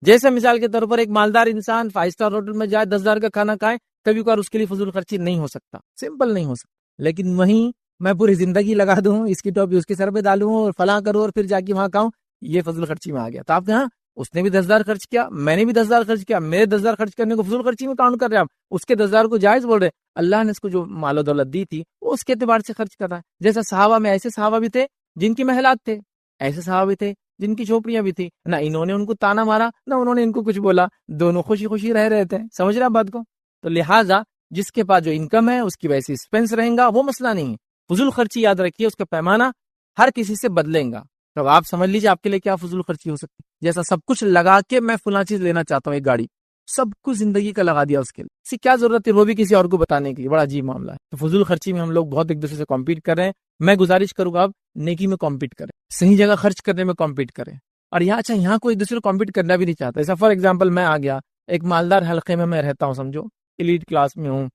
جیسے مثال کے طور پر ایک مالدار انسان 5 اسٹار ہوٹل میں جائے 10,000 کا کھانا کھائے، کبھی کبھار اس کے لیے فضول خرچی نہیں ہو سکتا، سمپل نہیں ہو سکتا. لیکن وہیں میں پوری زندگی لگا دوں، اس کی ٹوپی اس کے سر پہ ڈالوں اور فلاں کروں اور پھر جا کے وہاں کھاؤں، یہ فضول خرچی میں آ گیا. تو آپ کہاں اس نے بھی 10,000 خرچ کیا، میں نے بھی 10,000 خرچ کیا، میرے 10,000 خرچ کرنے کو فضول خرچی میں کاؤنٹ کر رہے ہیں آپ. اس کے 10,000 کو جائز بول رہے، اللہ نے اس کو جو مال و دولت دی تھی وہ اس کے اعتبار سے خرچ کر رہا ہے. جیسا صحابہ میں ایسے صحابہ بھی تھے جن کی محلات تھے، ایسے صحابہ بھی تھے جن کی جھوپڑیاں بھی تھی، نہ انہوں نے ان کو تانا مارا نہ انہوں نے ان کو کچھ بولا، دونوں خوشی خوشی رہ رہے تھے. سمجھ رہے ہیں بات کو؟ تو لہٰذا جس کے پاس جو انکم ہے اس کی ویسی ایکسپینس رہیں گا، وہ مسئلہ نہیں ہے. فضول خرچی یاد رکھیے اس کا پیمانہ ہر کسی سے بدلیں گا. تو آپ سمجھ لیجیے آپ کے لیے کیا فضول خرچی ہو سکتی ہے. جیسا سب کچھ لگا کے میں فلاں چیز لینا چاہتا ہوں، ایک گاڑی، سب کچھ زندگی کا لگا دیا اس کے لیے، اس کی کیا ضرورت ہے وہ بھی کسی اور کو بتانے کے لیے، بڑا عجیب معاملہ ہے. تو فضول خرچی میں ہم لوگ بہت ایک دوسرے سے کمپیٹ کر رہے ہیں. میں گزارش کروں گا آپ نیکی میں کمپیٹ کریں، صحیح جگہ خرچ کرنے میں کمپیٹ کریں. اور یہاں کوئی دوسرے کو کمپیٹ کرنا بھی نہیں چاہتا. ایسا فار ایگزامپل میں آ گیا ایک مالدار حلقے میں رہتا ہوں، سمجھو ایلیٹ کلاس میں ہوں،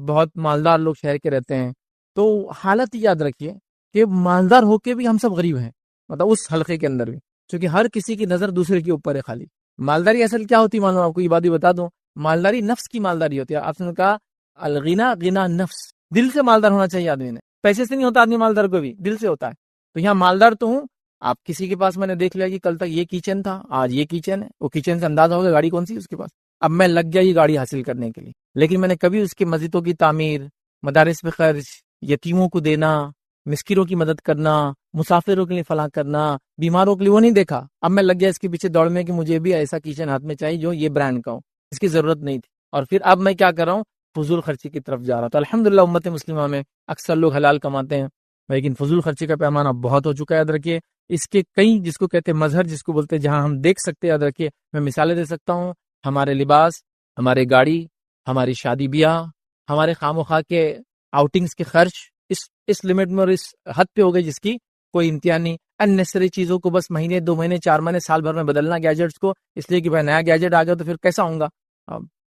بہت مالدار لوگ شہر کے رہتے ہیں. تو حالت یاد رکھیے کہ مالدار ہو کے بھی ہم سب غریب ہیں، مطلب اس حلقے کے اندر بھی، کیونکہ ہر کسی کی نظر دوسرے کے اوپر ہے خالی. مالداری اصل کیا ہوتی ہے معلوم آپ کو؟ یہ بات بھی بتا دوں، مالداری نفس کی مالداری ہوتی ہے. آپ نے کہا الغنا غنا نفس، دل سے مالدار ہونا چاہیے آدمی نے، پیسے سے نہیں ہوتا آدمی مالدار، کو بھی دل سے ہوتا ہے. تو یہاں مالدار تو ہوں، آپ کسی کے پاس میں نے دیکھ لیا کہ کل تک یہ کچن تھا، آج یہ کچن ہے، وہ کچن سے اندازہ ہوگا گاڑی کون سی اس کے پاس. اب میں لگ گیا یہ گاڑی حاصل کرنے کے لیے، لیکن میں نے کبھی اس کی مسجدوں کی تعمیر، مدارس پہ خرچ، یتیموں کو دینا، مسکینوں کی مدد کرنا، مسافروں کے لیے فلاح کرنا، بیماروں کے لیے وہ نہیں دیکھا. اب میں لگ گیا اس کے پیچھے دوڑ میں کہ مجھے بھی ایسا کچن ہاتھ میں چاہیے جو یہ برانڈ کا ہو، اس کی ضرورت نہیں تھی. اور پھر اب میں کیا کر رہا ہوں؟ فضول خرچی کی طرف جا رہا ہوں. تو الحمدللہ امت مسلمہ میں اکثر لوگ حلال کماتے ہیں، لیکن فضول خرچی کا پیمانہ بہت ہو چکا ہے. یاد رکھیے اس کے کئی، جس کو کہتے ہیں مظہر، جس کو بولتے ہیں جہاں ہم دیکھ سکتے ہیں. یاد رکھیے میں مثالیں دے سکتا ہوں، ہمارے لباس، ہمارے گاڑی، ہماری شادی بیاہ، ہمارے خام و خواہ کے آؤٹنگز کے خرچ اس لمٹ میں اور اس حد پہ ہو گئی جس کی کوئی امتحان نہیں. اننیسری چیزوں کو بس مہینے 2 مہینے 4 مہینے سال بھر میں بدلنا، گیجٹس کو، اس لیے کہ بھائی نیا گیجٹ آ گیا تو پھر کیسا ہوں گا؟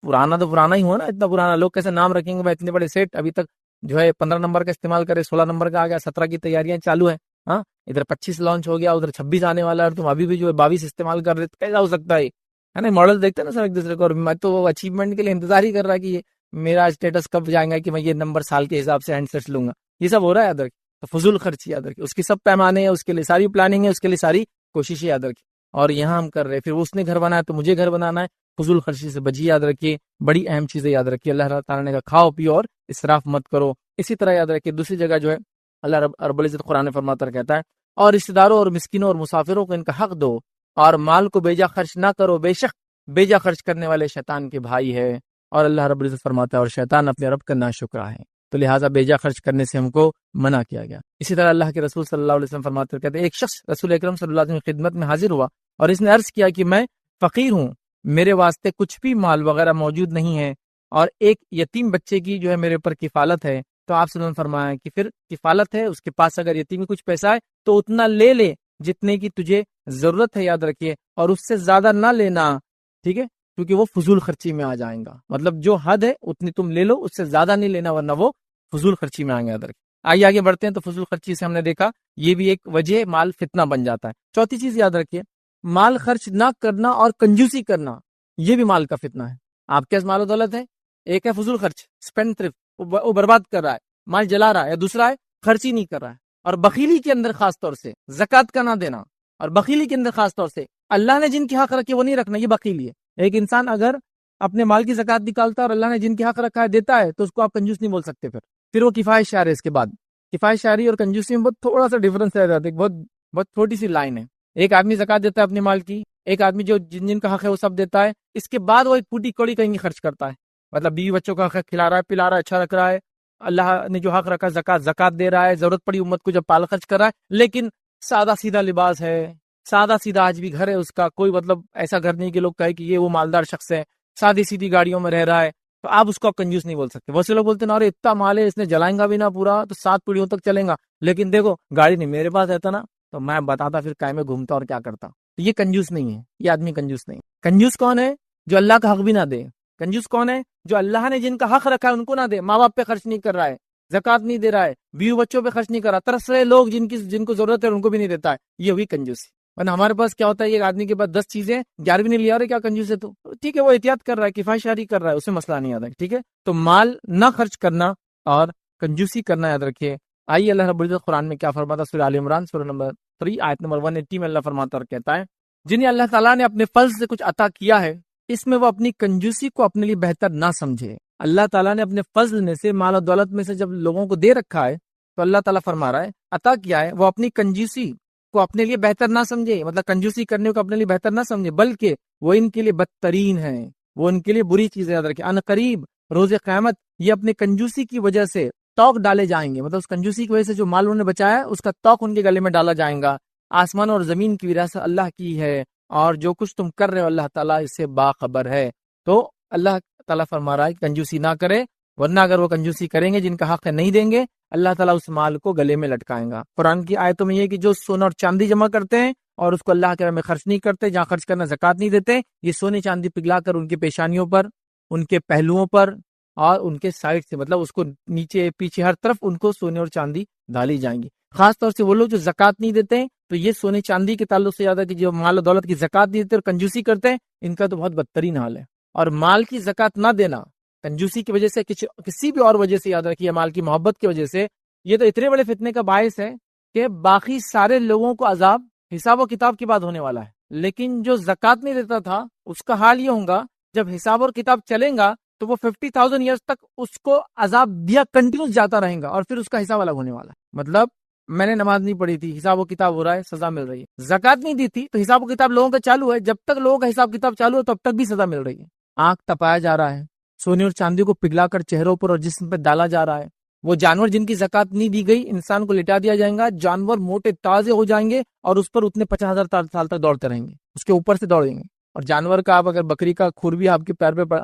پرانا تو پرانا ہی ہوا نا، اتنا پرانا لوگ کیسے نام رکھیں گے بھائی اتنے بڑے سیٹ ابھی تک جو ہے 15 نمبر کا استعمال کرے، 16 نمبر کا آ گیا، 17 کی تیاریاں چالو ہیں. ہاں ادھر 25 لانچ ہو گیا، ادھر 26 آنے والا ہے، تم ابھی بھی جو ہے 22 استعمال کر رہے، کیسا ہو سکتا ہے نا؟ ماڈل دیکھتے ہیں نا سر ایک دوسرے کو، اور میں تو اچیومنٹ کے لیے انتظار ہی کر رہا ہے کہ یہ میرا اسٹیٹس کب جائے گا کہ میں یہ نمبر سال کے حساب سے ہینڈ سیٹس لوں گا. یہ سب ہو رہا ہے. یاد رکھیں تو فضول خرچی یاد رکھیں، اس کی سب پیمانے ہیں، اس کے لیے ساری پلاننگ ہے، اس کے لیے ساری کوششیں یاد رکھیں. اور یہاں ہم کر رہے ہیں، پھر اس نے گھر بنایا تو مجھے گھر بنانا ہے. فضول خرچی سے بچیے. یاد رکھیے بڑی اہم چیزیں یاد رکھیے. اللہ تعالیٰ نے کہا کھاؤ پیو اور اسراف مت کرو. اسی طرح یاد رکھیے دوسری جگہ جو ہے اللہ رب العزت قرآن فرماتا ہے، کہتا ہے اور رشتہ داروں اور مسکینوں اور مسافروں کو ان کا حق دو اور مال کو بیجا خرچ نہ کرو، بے شک بیجا خرچ کرنے والے شیطان کے بھائی ہے. اور اللہ رب العزت فرماتا ہے اور شیطان اپنے رب کا ناشکرا ہے، تو لہٰذا بیجا خرچ کرنے سے ہم کو منع کیا گیا. اسی طرح اللہ کے رسول صلی اللہ علیہ وسلم فرماتے ہیں، کہتے ہیں ایک شخص رسول اکرم صلی اللہ علیہ وسلم کی خدمت میں حاضر ہوا اور اس نے عرض کیا کہ میں فقیر ہوں، میرے واسطے کچھ بھی مال وغیرہ موجود نہیں ہے اور ایک یتیم بچے کی جو ہے میرے اوپر کفالت ہے. تو آپ صلی اللہ علیہ وسلم فرمایا کہ پھر کفالت ہے، اس کے پاس اگر یتیم کچھ پیسہ ہے تو اتنا لے لے جتنے کی تجھے ضرورت ہے. یاد رکھیے اور اس سے زیادہ نہ لینا، ٹھیک ہے، کیونکہ وہ فضول خرچی میں آ جائیں گا. مطلب جو حد ہے اتنی تم لے لو، اس سے زیادہ نہیں لینا ورنہ وہ فضول خرچی میں آئیں گے. یاد رکھیے. آئیے آگے بڑھتے ہیں. تو فضول خرچی سے ہم نے دیکھا یہ بھی ایک وجہ مال فتنہ بن جاتا ہے. چوتھی چیز یاد رکھیے مال خرچ نہ کرنا اور کنجوسی کرنا، یہ بھی مال کا فتنہ ہے. آپ کے پاس مال و دولت ہے، ایک ہے فضول خرچ، اسپینڈ تھرفٹ، وہ برباد کر رہا ہے، مال جلا رہا ہے، یا دوسرا ہے خرچ ہی نہیں کر رہا ہے. اور بخیلی کے اندر خاص طور سے زکوٰۃ کا نہ دینا، اور بخیلی کے اندر خاص طور سے اللہ نے جن کی حق رکھے وہ نہیں رکھنا، یہ بخیلی ہے. ایک انسان اگر اپنے مال کی زکوٰۃ نکالتا ہے اور اللہ نے جن کی حق رکھا ہے دیتا ہے تو اس کو آپ کنجوس نہیں بول سکتے. پھر وہ کفایت شعر ہے. اس کے بعد کفایت شعری اور کنجوسی میں بہت تھوڑا سا ڈفرنس رہ جاتا ہے، بہت چھوٹی سی لائن ہے. ایک آدمی زکوٰۃ دیتا ہے اپنے مال کی، ایک آدمی جو جن کا حق ہے وہ سب دیتا ہے، اس کے بعد وہ ایک پھوٹی کوڑی کہیں خرچ کرتا ہے. مطلب بیوی بچوں کا حق کھلا رہا ہے، پلا رہا ہے، اچھا رکھ رہا ہے، اللہ نے جو حق رکھا زکوٰۃ دے رہا ہے، ضرورت پڑی امت کو جب پال خرچ کر رہا ہے، لیکن سادہ سیدھا لباس ہے، سادہ سیدھا آج بھی گھر ہے اس کا، کوئی مطلب ایسا گھر نہیں کہ لوگ کہے کہ یہ وہ مالدار شخص ہے، سادی سیدھی گاڑیوں میں رہ رہا ہے، تو آپ اس کو کنجوس نہیں بول سکتے. بہت سے لوگ بولتے ہیں ارے اتنا مال ہے اس نے جلائیں گا بھی نہ پورا تو 7 پیڑھیوں تک چلیں گا، لیکن دیکھو گاڑی نہیں، میرے پاس رہتا نا تو میں بتاتا پھر کائے میں گھومتا اور کیا کرتا. تو یہ کنجوس نہیں ہے، یہ آدمی کنجوس نہیں. کنجوس کون ہے؟ جو اللہ کا حق بھی نہ دے. کنجوس کون ہے؟ جو اللہ نے جن کا حق رکھا ہے ان کو نہ دے، ماں باپ پہ خرچ نہیں کر رہا ہے، زکوٰۃ نہیں دے رہا ہے، بیوی بچوں پہ خرچ نہیں کر رہا، ترس رہے لوگ جن کو ضرورت ہے ان کو بھی نہیں دیتا ہے، یہ ہوئی کنجوسی. ورنہ ہمارے پاس کیا ہوتا ہے، ایک آدمی کے پاس 10 چیزیں، 11ویں نہیں لیا، اور کیا کنجوس ہے تو ٹھیک ہے، وہ احتیاط کر رہا ہے، کفایت شاری کر رہا ہے، اسے مسئلہ نہیں آتا ہے، ٹھیک ہے۔ تو مال نہ خرچ کرنا اور کنجوسی کرنا یاد رکھیے۔ آئیے اللہ رب العزت قرآن میں کیا فرماتا ہے، سورہ آل عمران سورہ نمبر 3 آیت نمبر 180 میں اللہ فرماتا اور کہتا ہے، جنہیں اللہ تعالیٰ نے اپنے فضل سے کچھ عطا کیا ہے، اس میں وہ اپنی کنجوسی کو اپنے لیے بہتر نہ سمجھے۔ اللہ تعالیٰ نے اپنے فضل میں سے، مال و دولت میں سے جب لوگوں کو دے رکھا ہے، تو اللہ تعالیٰ فرما رہا ہے، عطا کیا ہے، وہ اپنی کنجوسی کو اپنے لیے بہتر نہ سمجھے، مطلب کنجوسی کرنے کو اپنے لیے بہتر نہ سمجھے، بلکہ وہ ان کے لیے بدترین ہے، وہ ان کے لیے بری چیزیں یاد رکھیں۔ ان قریب روز قیامت یہ اپنے کنجوسی کی وجہ سے توق ڈالے جائیں گے، مطلب اس کنجوسی کی وجہ سے جو مال انہوں نے بچایا ہے اس کا توق ان کے گلے میں ڈالا جائے گا۔ آسمان اور زمین کی وراثت اللہ کی ہے، اور جو کچھ تم کر رہے ہو اللہ تعالیٰ اس سے باخبر ہے۔ تو اللہ تعالیٰ فرما رہا ہے کہ کنجوسی نہ کرے، ورنہ اگر وہ کنجوسی کریں گے، جن کا حق ہے نہیں دیں گے، اللہ تعالیٰ اس مال کو گلے میں لٹکائیں گا۔ قرآن کی آیتوں میں یہ کہ جو سونا اور چاندی جمع کرتے ہیں اور اس کو اللہ کے راہ میں خرچ نہیں کرتے، جہاں خرچ کرنا زکوٰۃ نہیں دیتے، یہ سونے چاندی پگھلا کر ان کی پیشانیوں پر، ان کے پہلوؤں پر اور ان کے سائڈ سے، مطلب اس کو نیچے پیچھے ہر طرف ان کو سونے اور چاندی ڈالی جائیں گی۔ خاص طور سے وہ لوگ جو زکوٰۃ نہیں دیتے ہیں، تو یہ سونے چاندی کے تعلق سے زیادہ کہ جو مال و دولت کی زکوٰۃ نہیں دیتے اور کنجوسی کرتے ہیں، ان کا تو بہت بدترین حال ہے۔ اور مال کی زکوٰۃ نہ دینا کنجوسی کی وجہ سے، کسی بھی اور وجہ سے، یاد رکھیے مال کی محبت کی وجہ سے، یہ تو اتنے بڑے فتنے کا باعث ہے کہ باقی سارے لوگوں کو عذاب حساب و کتاب کی بات ہونے والا ہے۔ لیکن جو زکوٰۃ نہیں دیتا تھا اس کا حال یہ ہوگا، جب حساب اور کتاب چلیں گا تو وہ 50,000 ایئرز تک اس کو عذاب دیا کنٹینیوس جاتا رہے گا، اور پھر اس کا حساب الگ ہونے والا ہے۔ مطلب میں نے نماز نہیں پڑھی تھی، حساب و کتاب ہو رہا ہے، سزا مل رہی ہے۔ زکوٰۃ نہیں دی تھی تو حساب و کتاب لوگوں کا چالو ہے، جب تک لوگوں کا حساب کتاب چالو ہے تب تک بھی سزا مل رہی ہے۔ آنکھ تپایا جا رہا ہے، سونے اور چاندی کو پگھلا کر چہروں پر اور جسم پہ ڈالا جا رہا ہے۔ وہ جانور جن کی زکوٰۃ نہیں دی گئی، انسان کو لٹا دیا جائے گا، جانور موٹے تازے ہو جائیں گے اور اس پر اتنے 50,000 سال تک دوڑتے رہیں گے، اس کے اوپر سے دوڑیں گے۔ اور جانور کا آپ اگر بکری کا کھر بھی آپ کے پیر پہ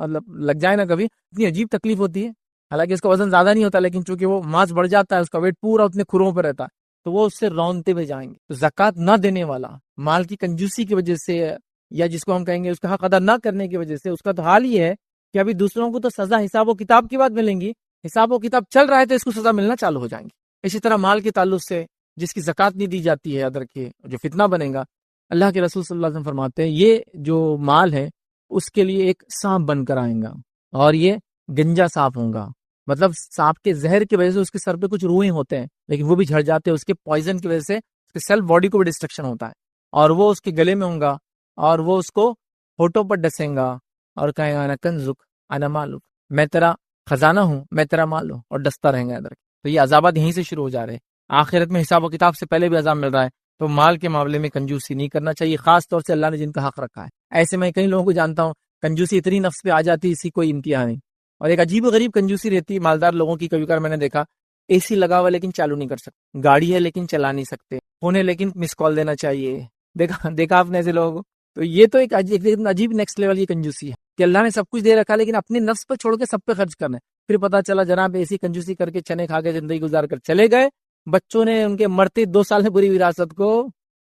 لگ جائے نا کبھی، اتنی عجیب تکلیف ہوتی ہے، حالانکہ اس کا وزن زیادہ نہیں ہوتا، لیکن چونکہ وہ ماس بڑھ جاتا ہے، اس کا ویٹ پورا اتنے کھروں پہ رہتا ہے، تو وہ اس سے رونتے ہوئے جائیں گے۔ تو زکوٰۃ نہ دینے والا مال کی کنجوسی کی وجہ سے، یا جس کو ہم کہیں گے اس کا حق ادا نہ کرنے کی وجہ سے، اس کا تو حال یہ ہے کہ ابھی دوسروں کو تو سزا حساب و کتاب کی بات ملیں گی، حساب و کتاب چل رہا ہے تو اس کو سزا ملنا چالو ہو جائیں گی۔ اسی طرح مال کے تعلق سے جس کی زکوٰۃ نہیں دی جاتی ہے، یاد رکھیے جو فتنہ بنے گا، اللہ کے رسول صلی اللہ علیہ وسلم فرماتے ہیں یہ جو مال ہے اس کے لیے ایک سانپ بن کر آئیں گا، اور یہ گنجا سانپ ہوگا، مطلب سانپ کے زہر کی وجہ سے اس کے سر پہ کچھ روئیں ہوتے ہیں لیکن وہ بھی جھڑ جاتے ہیں، اس کے پوائزن کی وجہ سے اس کے سیلف باڈی کو بھی ڈسٹرکشن ہوتا ہے، اور وہ اس کے گلے میں ہوں گا اور وہ اس کو ہونٹوں پر ڈسیں گا اور کہے گا انا کنزک انا مالک، میں تیرا خزانہ ہوں، میں تیرا مال ہوں، اور ڈستا رہیں گا ادھر۔ تو یہ عذابات یہیں سے شروع ہو جا رہے ہیں، آخرت میں حساب و کتاب سے پہلے بھی عذاب مل رہا ہے۔ تو مال کے معاملے میں کنجوسی نہیں کرنا چاہیے، خاص طور سے اللہ نے جن کا حق رکھا ہے۔ ایسے میں کئی لوگوں کو جانتا ہوں کنجوسی اتنی نفس پہ آ جاتی ہے، اسی کوئی انتہا نہیں، اور ایک عجیب و غریب کنجوسی رہتی ہے مالدار لوگوں کی۔ کبھی کبھار میں نے دیکھا اے سی لگا ہوا لیکن چالو نہیں کر سکتے، گاڑی ہے لیکن چلا نہیں سکتے، فون ہے لیکن مس کال دینا چاہیے، دیکھا آپ نے ایسے لوگوں کو؟ تو یہ تو ایک عجیب نیکسٹ لیول کی کنجوسی ہے کہ اللہ نے سب کچھ دے رکھا لیکن اپنے نفس پر چھوڑ کے سب پہ خرچ کرنا ہے۔ پھر پتا چلا جناب ایسی کنجوسی کر کے چنے کھا کے زندگی گزار کر چلے گئے، بچوں نے ان کے مرتے 2 سال میں پوری وراثت کو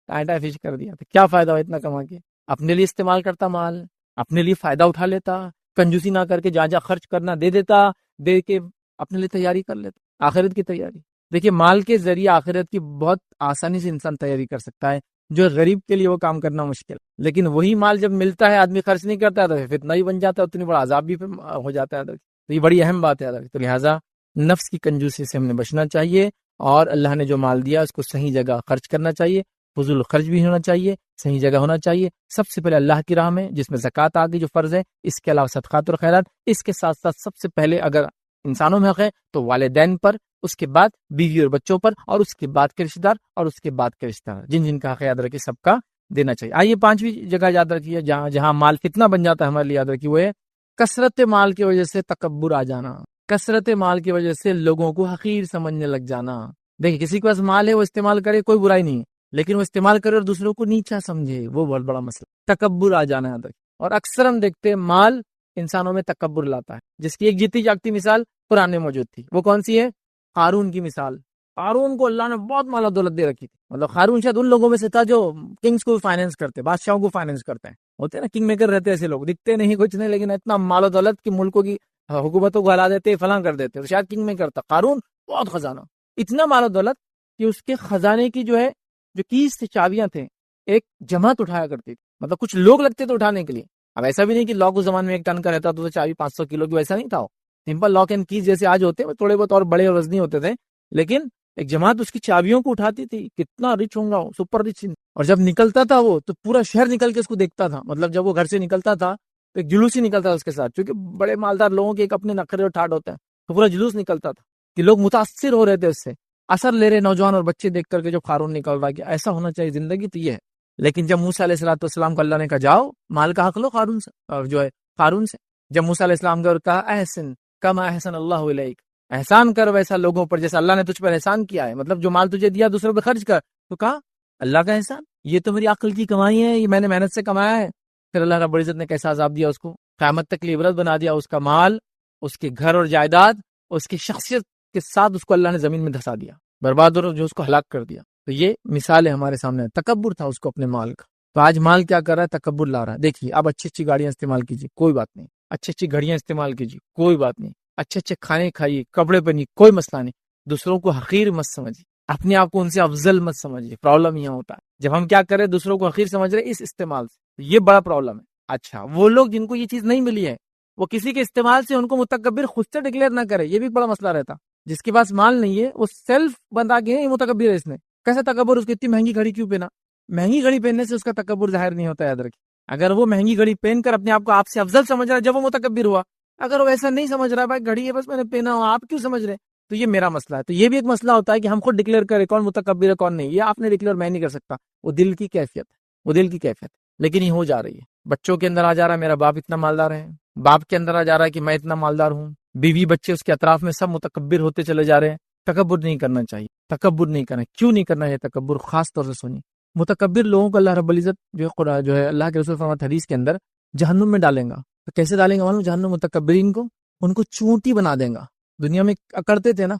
ٹائٹا فش کر دیا۔ تو کیا فائدہ ہوا اتنا کما کے؟ اپنے لیے استعمال کرتا مال، اپنے لیے فائدہ اٹھا لیتا، کنجوسی نہ کر کے جہاں جہاں خرچ کرنا دے دیتا، دے کے اپنے لیے تیاری کر لیتا، آخرت کی تیاری۔ دیکھیے مال کے ذریعے آخرت کی بہت آسانی سے انسان تیاری کر سکتا ہے، جو غریب کے لیے وہ کام کرنا مشکل، لیکن وہی مال جب ملتا ہے آدمی خرچ نہیں کرتا ہے تو فتنہ ہی بن جاتا ہے، اتنی بڑا عذاب بھی ہو جاتا ہے۔ تو یہ بڑی اہم بات ہے، تو لہٰذا نفس کی کنجوسی سے ہم نے بچنا چاہیے، اور اللہ نے جو مال دیا اس کو صحیح جگہ خرچ کرنا چاہیے، فضول خرچ بھی ہونا چاہیے، صحیح جگہ ہونا چاہیے۔ سب سے پہلے اللہ کی راہ میں جس میں زکوٰۃ آ گئی جو فرض ہے، اس کے علاوہ صدقات اور خیرات، اس کے ساتھ ساتھ سب سے پہلے اگر انسانوں میں حق ہے تو والدین پر، اس کے بعد بیوی اور بچوں پر، اور اس کے بعد کے رشتہ دار، اور اس کے بعد کے رشتہ دار، جن جن کا حق یاد رکھیے سب کا دینا چاہیے۔ آئیے 5ویں جگہ یاد رکھیے جہاں مال فتنہ بن جاتا ہے ہمارے لیے، یاد رکھیے وہ ہے کثرت مال کی وجہ سے تکبر آ جانا، کثرت مال کی وجہ سے لوگوں کو حقیر سمجھنے لگ جانا۔ دیکھیں کسی کے پاس مال ہے وہ استعمال کرے، کوئی برائی نہیں ہے، لیکن وہ استعمال کرے اور دوسروں کو نیچا سمجھے، وہ بہت بڑا مسئلہ، تکبر آ جانا ہے۔ اور اکثر ہم دیکھتے ہیں مال انسانوں میں تکبر لاتا ہے، جس کی ایک جیتی جاگتی مثال قرآن میں موجود تھی۔ وہ کون سی ہے؟ قارون کی مثال۔ قارون کو اللہ نے بہت مال و دولت دے رکھی تھی، مطلب قارون شاید ان لوگوں میں سے تھا جو کنگز کو فائنینس کرتے، بادشاہوں کو فائنینس کرتے ہیں، ہوتے ہیں نا کنگ میکر رہتے ایسے لوگ، دکھتے نہیں کچھ نہیں لیکن اتنا مال و دولت کی ملکوں کی حکومتوں کو ہلا دیتے، فلاں کر دیتے، تو شاید کنگ میکر تھا قارون، بہت خزانہ، اتنا مال و دولت کہ اس کے خزانے کی جو ہے جو کیز سے چابیاں تھے ایک جماعت اٹھایا کرتی تھی، مطلب کچھ لوگ لگتے تھے اٹھانے کے لیے. اب ایسا بھی نہیں کہ لاک اس زمانے میں 1 ٹن کا رہتا تو چابی 500 کلو کی، ویسا نہیں تھا. سمپل لاک اینڈ کیز جیسے آج ہوتے ہیں، تھوڑے بہت اور بڑے اور وزنی ہوتے تھے، لیکن ایک جماعت اس کی چابیوں کو اٹھاتی تھی. کتنا رچ ہوں گا وہ، سپر رچ. اور جب نکلتا تھا وہ تو پورا شہر نکل کے اس کو دیکھتا تھا. مطلب جب وہ گھر سے نکلتا تھا تو ایک جلوس ہی نکلتا تھا اس کے ساتھ، کیونکہ بڑے مالدار لوگوں کے ایک اپنے نخرے اور ٹھاٹ ہوتے ہیں، تو پورا جلوس نکلتا تھا کہ لوگ متاثر ہو رہے تھے اس سے، اثر لے رہے نوجوان اور بچے دیکھ کر کے جو قارون نکل رہا کہ ایسا ہونا چاہیے زندگی تو یہ ہے. لیکن جب موسیٰ علیہ السلام کو اللہ نے کہا جاؤ مال کا حق لو قارون سے، اور جو ہے قارون سے. جب موسیٰ علیہ السلام کو کہا احسن کما احسن اللہ الیک، احسان کر ویسا لوگوں پر جیسا اللہ نے تجھ پر احسان کیا ہے. مطلب جو مال تجھے دیا دوسروں پہ خرچ کر. تو کہا اللہ کا احسان، یہ تو میری عقل کی کمائی ہے، یہ میں نے محنت سے کمایا ہے. پھر اللہ رب العزت نے کیسا عذاب دیا اس کو، قیامت تک عبرت بنا دیا. اس کا مال، اس کے گھر اور جائیداد، اس کی شخصیت کے ساتھ اس کو اللہ نے زمین میں دھسا دیا، برباد اور جو اس کو ہلاک کر دیا. تو یہ مثال ہے ہمارے سامنے. تکبر تھا اس کو اپنے مال کا. تو آج مال کیا کر رہا ہے؟ تکبر لا رہا ہے. دیکھیے اب اچھی اچھی گاڑیاں استعمال کیجیے، کوئی بات نہیں. اچھی اچھی گھڑیاں استعمال کیجیے، کوئی بات نہیں. اچھے اچھے کھانے کھائیے، کپڑے پہنیے، کوئی مسئلہ نہیں. دوسروں کو حقیر مت سمجھیے، اپنے آپ کو ان سے افضل مت سمجھیے. پرابلم یہاں ہوتا ہے جب ہم کیا کریں دوسروں کو حقیر سمجھ رہے اس استعمال سے، یہ بڑا پرابلم ہے. اچھا وہ لوگ جن کو یہ چیز نہیں ملی ہے، وہ کسی کے استعمال سے ان کو متکبر خود سے ڈکلیئر نہ کرے، یہ بھی بڑا مسئلہ رہتا. جس کے پاس مال نہیں ہے وہ سیلف بتا کے یہ متکبر ہے. اس نے کیسا تکبر؟ اس کو اتنی مہنگی گھڑی کیوں پہنا؟ مہنگی گھڑی پہننے سے اس کا تکبر ظاہر نہیں ہوتا، یاد رکھیے. اگر وہ مہنگی گھڑی پہن کر اپنے آپ کو آپ سے افضل سمجھ رہا ہے جب وہ متکبر ہوا. اگر وہ ایسا نہیں سمجھ رہا بھائی گھڑی ہے بس میں نے پہنا ہوا، آپ کیوں سمجھ رہے؟ تو یہ میرا مسئلہ ہے. تو یہ بھی ایک مسئلہ ہوتا ہے کہ ہم خود ڈکلیئر کریں کون متکبر ہے کون نہیں. یہ آپ نے ڈکلیئر میں نہیں کر سکتا، وہ دل کی کیفیت ہے، وہ دل کی کیفیت. لیکن یہ ہو جا رہی ہے، بچوں کے اندر آ جا رہا ہے میرا باپ اتنا مالدار ہے، باپ کے اندر آ جا رہا ہے کہ میں اتنا مالدار ہوں، بیوی بچے اس کے اطراف میں سب متکبر ہوتے چلے جا رہے ہیں. تکبر نہیں کرنا چاہیے، تکبر نہیں کرنا. کیوں نہیں کرنا ہے تکبر؟ خاص طور سے سنیے، متکبر لوگوں کو اللہ رب العزت جو ہے اللہ کے رسول فرماتے ہیں حدیث کے اندر جہنم میں ڈالیں گا. تو کیسے ڈالیں گا معلوم؟ جہنم متکبرین کو ان کو چونٹی بنا دیں گا. دنیا میں اکڑتے تھے نا،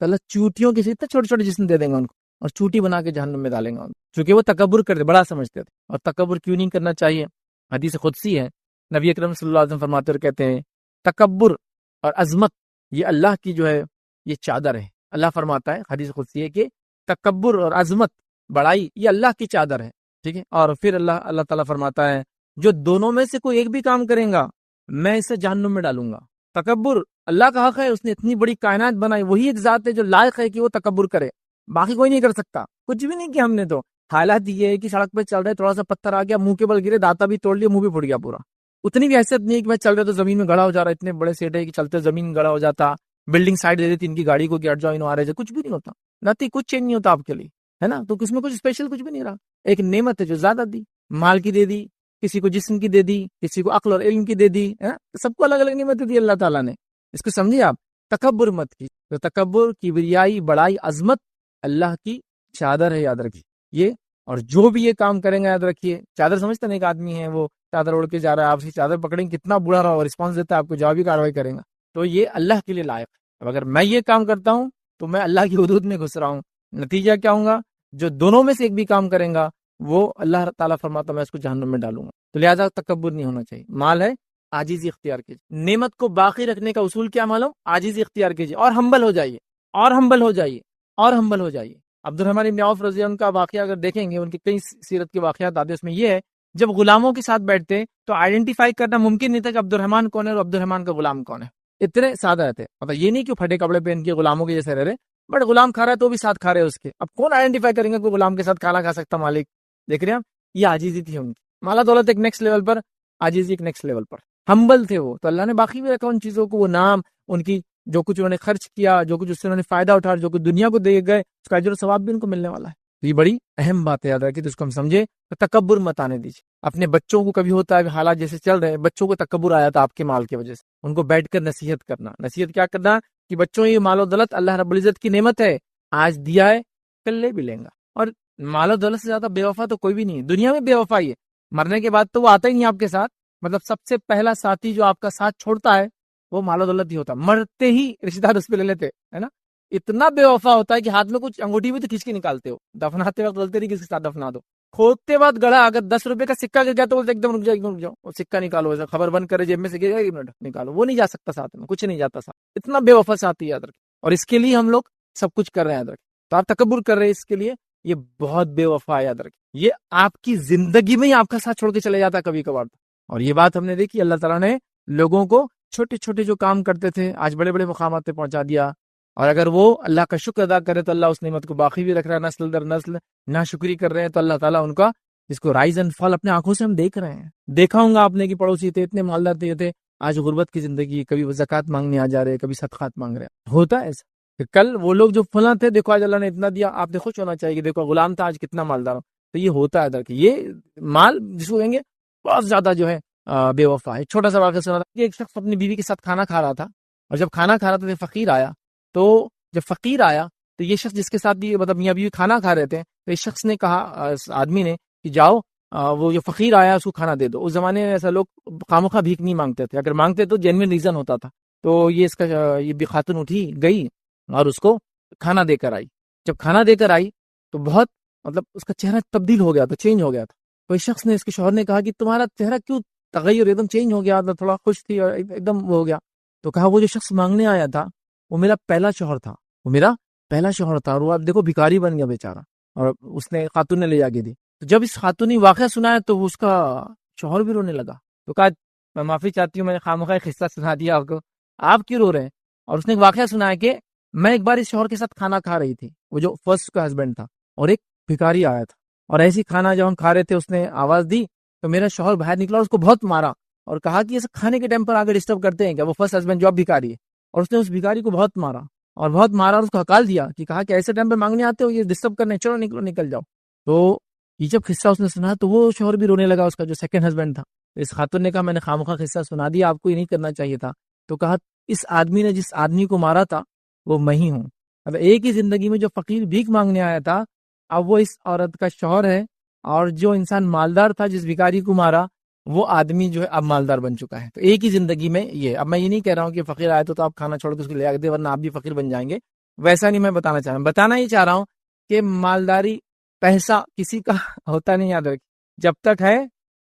تو اللہ چوٹیوں کے اتنے چھوٹے چھوٹے جسم دے دیں گا ان کو، اور چوٹی بنا کے جہنم میں ڈالیں گا. چونکہ وہ تکبر کرتے، بڑا سمجھتے تھے. اور تکبر کیوں نہیں کرنا چاہیے؟ حدیث قدسی ہے، نبی اکرم صلی اللہ علیہ وسلم فرماتے اور کہتے ہیں تکبر اور عظمت یہ اللہ کی جو ہے یہ چادر ہے. اللہ فرماتا ہے حدیث قدسی ہے کہ تکبر اور عظمت، بڑائی یہ اللہ کی چادر ہے. ٹھیک ہے. اور پھر اللہ تعالیٰ فرماتا ہے جو دونوں میں سے کوئی ایک بھی کام کریں گا میں اسے جہنم میں ڈالوں گا. تکبر اللہ کا حق ہے، اس نے اتنی بڑی کائنات بنائی، وہی ایک ذات ہے جو لائق ہے کہ وہ تکبر کرے، باقی کوئی نہیں کر سکتا. کچھ بھی نہیں کیا ہم نے. تو حالات یہ ہے کہ سڑک پہ چل رہے تھوڑا سا پتھر آ گیا منہ کے بل گرے، داتا بھی توڑ لیا، منہ بھی پھٹ گیا پورا. اتنی بھی حیثیت نہیں ہے کہ میں چل رہا تو زمین میں گڑا ہو جا رہا. اتنے بڑے سیٹ ہے کہ چلتے زمین گڑا ہو جاتا، بلڈنگ سائڈ دے دیتی ان کی گاڑی کو کہ ہٹ جاؤ انہوں آ رہے. کچھ بھی نہیں ہوتا، نتی کچھ چینج نہیں ہوتا آپ کے لیے، ہے نا. تو اس میں کچھ اسپیشل کچھ بھی نہیں رہا. ایک نعمت ہے جو زیادہ دی، مال کی دے دی، کسی کو جسم کی دے دی، کسی کو عقل اور علم کی دے دی، سب کو الگ الگ نعمتیں دی اللہ تعالیٰ نے. اس کو سمجھیے آپ. تکبر مت کی. تو تکبر، کبریائی، بڑائی، عظمت اللہ کی چادر ہے، یاد رکھیے یہ. اور جو بھی یہ کام کریں گے یاد رکھیے، چادر سمجھتے نا، ایک آدمی ہے وہ چادر اوڑھ کے جا رہا ہے، آپ سے چادر پکڑیں گے کتنا برا رہا رسپانس دیتا ہے آپ کو، جوابی کاروائی کریں گا. تو یہ اللہ کے لیے لائق ہے. اب اگر میں یہ کام کرتا ہوں تو میں اللہ کی حدود میں گھس رہا ہوں. نتیجہ کیا ہوگا؟ جو دونوں میں سے ایک بھی کام کریں گا وہ اللہ تعالیٰ فرماتا میں اس کو جہنم میں ڈالوں گا. تو لہٰذا تکبر نہیں ہونا چاہیے. مال ہے، عاجزی اختیار کیجیے. نعمت کو باقی رکھنے کا اصول کیا معلوم؟ عاجزی اختیار کیجیے اور ہمبل ہو جائیے، اور ہمبل ہو جائیے، اور ہمبل ہو جائیے. عبد الرحمن بن عوف رضی اللہ عنہ کا واقعہ اگر دیکھیں گے، ان کی کئی سیرت کے واقعات آتے ہیں، اس میں یہ ہے جب غلاموں کے ساتھ بیٹھتے تو آئیڈینٹیفائی کرنا ممکن نہیں تھا کہ عبد الرحمن کون ہے اور عبد الرحمن کا غلام کون ہے. اتنے سادہ رہتے، مطلب یہ نہیں کہ پھٹے کپڑے پہن کے غلاموں کے جیسے رہ رہے، بٹ غلام کھا رہا ہے تو بھی ساتھ کھا رہے اس کے. اب کون آئیڈینٹیفائی کریں گے کوئی غلام کے ساتھ کھانا کھا سکتا مالک؟ دیکھ رہے ہیں آپ، یہ عاجزی تھی ان کی. مالا دولت ایک نیکسٹ لیول پر، عاجزی ایک نیکسٹ لیول پر. ہمبل تھے وہ، تو اللہ نے باقی بھی رکھا ان چیزوں کو، وہ نام، ان کی جو کچھ انہوں نے خرچ کیا، جو کچھ اس سے انہوں نے فائدہ اٹھایا، جو کچھ دنیا کو دے گئے، اس کا اجر و ثواب بھی ان کو ملنے والا ہے. تو یہ بڑی اہم بات ہے، یاد رکھیے. تو اس کو ہم سمجھے تو تکبر مت آنے دیجیے. اپنے بچوں کو کبھی ہوتا ہے حالات جیسے چل رہے ہیں، بچوں کو تکبر آیا تھا آپ کے مال کی وجہ سے، ان کو بیٹھ کر نصیحت کرنا. نصیحت کیا کرنا کہ بچوں یہ مال و دولت اللہ رب العزت کی نعمت ہے، آج دیا ہے کل لے بھی لیں گا. اور مال و دولت سے زیادہ بے وفا تو کوئی بھی نہیں ہے دنیا میں. بے وفائی ہے، مرنے کے بعد تو وہ آتا ہی نہیں آپ کے ساتھ. مطلب سب سے پہلا ساتھی جو آپ کا ساتھ چھوڑتا ہے وہ مال و دولت ہی ہوتا ہے. مرتے ہی رشتہ دار اس پہ لے لیتے، ہے نا. اتنا بے وفا ہوتا ہے کہ ہاتھ میں کچھ انگوٹھی بھی تو کھینچ کے نکالتے ہو. دفناتے وقت بولتے نہیں کس کے ساتھ دفنا دو. کھودتے بعد گڑھا اگر 10 روپے کا سکہ گر گیا تو بولتے ایک دم رک جاؤ، ایک دم رک جاؤ، وہ سکہ نکالو، ایسا خبر بند کرے جیب میں سے گرے، 1 منٹ نکالو. وہ نہیں جا سکتا ساتھ میں، کچھ نہیں جاتا ساتھ. اتنا بے وفا ساتھی، یاد رکھیں. اور اس کے لیے ہم لوگ سب کچھ کر رہے ہیں، یاد رکھیں. تو آپ تکبر کر رہے ہیں اس کے لیے یہ بہت بے وفا ہے، یاد رکھیں، یہ آپ کی زندگی میں ہی آپ کا ساتھ چھوڑ کے چلے جاتا ہے کبھی کبھار۔ اور یہ بات ہم نے دیکھی، اللہ تعالیٰ نے لوگوں کو چھوٹے چھوٹے جو کام کرتے تھے آج بڑے بڑے مقامات پہ پہنچا دیا، اور اگر وہ اللہ کا شکر ادا کرے تو اللہ اس نعمت کو باقی بھی رکھ رہا ہے، نسل در نسل ناشکری کر رہے ہیں تو اللہ تعالیٰ ان کا جس کو رائز اینڈ فال اپنے آنکھوں سے ہم دیکھ رہے ہیں۔ دیکھا ہوں گا آپ نے کہ پڑوسی تھے اتنے مالدار تھے، یہ تھے، آج غربت کی زندگی، کبھی وہ زکوٰۃ مانگنے آ جا رہے، کبھی صدقات مانگ رہے ہیں۔ ہوتا ہے ایسا کہ کل وہ لوگ جو فلاں تھے، دیکھو آج اللہ نے اتنا دیا، آپ نے خوش ہونا چاہیے کہ دیکھو غلام تھا آج کتنا مالدار ہو۔ تو یہ ہوتا ہے ادھر کہ یہ مال جس کو کہیں گے بہت زیادہ جو ہے بے وفا ہے۔ چھوٹا سا واقعہ سنا تھا کہ ایک شخص اپنی بیوی کے ساتھ کھانا کھا رہا تھا، اور جب کھانا کھا رہا تھا تو فقیر آیا، تو جب فقیر آیا تو یہ شخص جس کے ساتھ بھی مطلب میاں بیوی کھانا کھا رہے تھے، تو اس شخص نے کہا، اس آدمی نے، کہ جاؤ وہ جو فقیر آیا اس کو کھانا دے دو۔ اس زمانے میں ایسا لوگ خامخواہ بھیک نہیں مانگتے تھے، اگر مانگتے تو جینوین ریزن ہوتا تھا۔ تو یہ اس کا یہ بھی خاتون اٹھی گئی اور اس کو کھانا دے کر آئی۔ جب کھانا دے کر آئی تو بہت مطلب اس کا چہرہ تبدیل ہو گیا تھا، چینج ہو گیا تھا۔ تو اس شخص نے، اس کے شوہر نے کہا کہ تمہارا چہرہ کیوں تغیر ایک دم چینج ہو گیا تھا، تھوڑا خوش تھی اور ایک دم وہ ہو گیا۔ تو کہا وہ جو شخص مانگنے آیا تھا وہ میرا پہلا شوہر تھا، وہ میرا پہلا شوہر تھا، اور وہ اب دیکھو بھکاری بن گیا بیچارہ، اور اس نے خاتون نے لے جا کے دی۔ تو جب اس خاتون نے واقعہ سنایا تو اس کا شوہر بھی رونے لگا۔ تو کہا میں معافی چاہتی ہوں، میں نے خامخواہ قصہ سنا دیا آپ کو، آپ کیوں رو رہے ہیں؟ اور اس نے ایک واقعہ سنایا کہ میں ایک بار اس شوہر کے ساتھ کھانا کھا رہی تھی، وہ جو فرسٹ کا ہسبینڈ تھا، اور ایک بھکاری آیا تھا، اور ایسی کھانا جب ہم کھا رہے تھے اس نے آواز دی تو میرا شوہر باہر نکلا اور اس کو بہت مارا، اور کہا کہ یہ سب کھانے کے ٹائم پر آگے ڈسٹرب کرتے ہیں کیا؟ وہ فرسٹ ہسبینڈ جو اب بھکاری ہے، اور اس نے اس بھکاری کو بہت مارا اور اس کو ہکال دیا کہ کہا کہ ایسے ٹائم پہ مانگنے آتے ہو، یہ ڈسٹرب کرنے، چلو نکلو نکل جاؤ۔ تو یہ جب قصہ اس نے سنا تو وہ شوہر بھی رونے لگا، اس کا جو سیکنڈ ہسبینڈ تھا۔ اس خاتون نے کہا میں نے خامخواہ قصہ سنا دیا آپ کو، یہ نہیں کرنا چاہیے تھا۔ تو کہا اس آدمی نے جس آدمی کو مارا تھا وہ میں ہی ہوں۔ اب ایک ہی زندگی میں جو فقیر بھیک مانگنے آیا تھا اب وہ اس عورت کا شوہر ہے، اور جو انسان مالدار تھا جس بھکاری کو مارا وہ آدمی جو ہے اب مالدار بن چکا ہے۔ تو ایک ہی زندگی میں یہ، اب میں یہ نہیں کہہ رہا ہوں کہ فقیر آئے تو آپ کھانا چھوڑ کے اس کو لے آ دے ورنہ آپ بھی فقیر بن جائیں گے، ویسا نہیں میں بتانا چاہ رہا ہوں۔ بتانا ہی چاہ رہا ہوں کہ مالداری پیسہ کسی کا ہوتا نہیں، یاد رکھ، جب تک ہے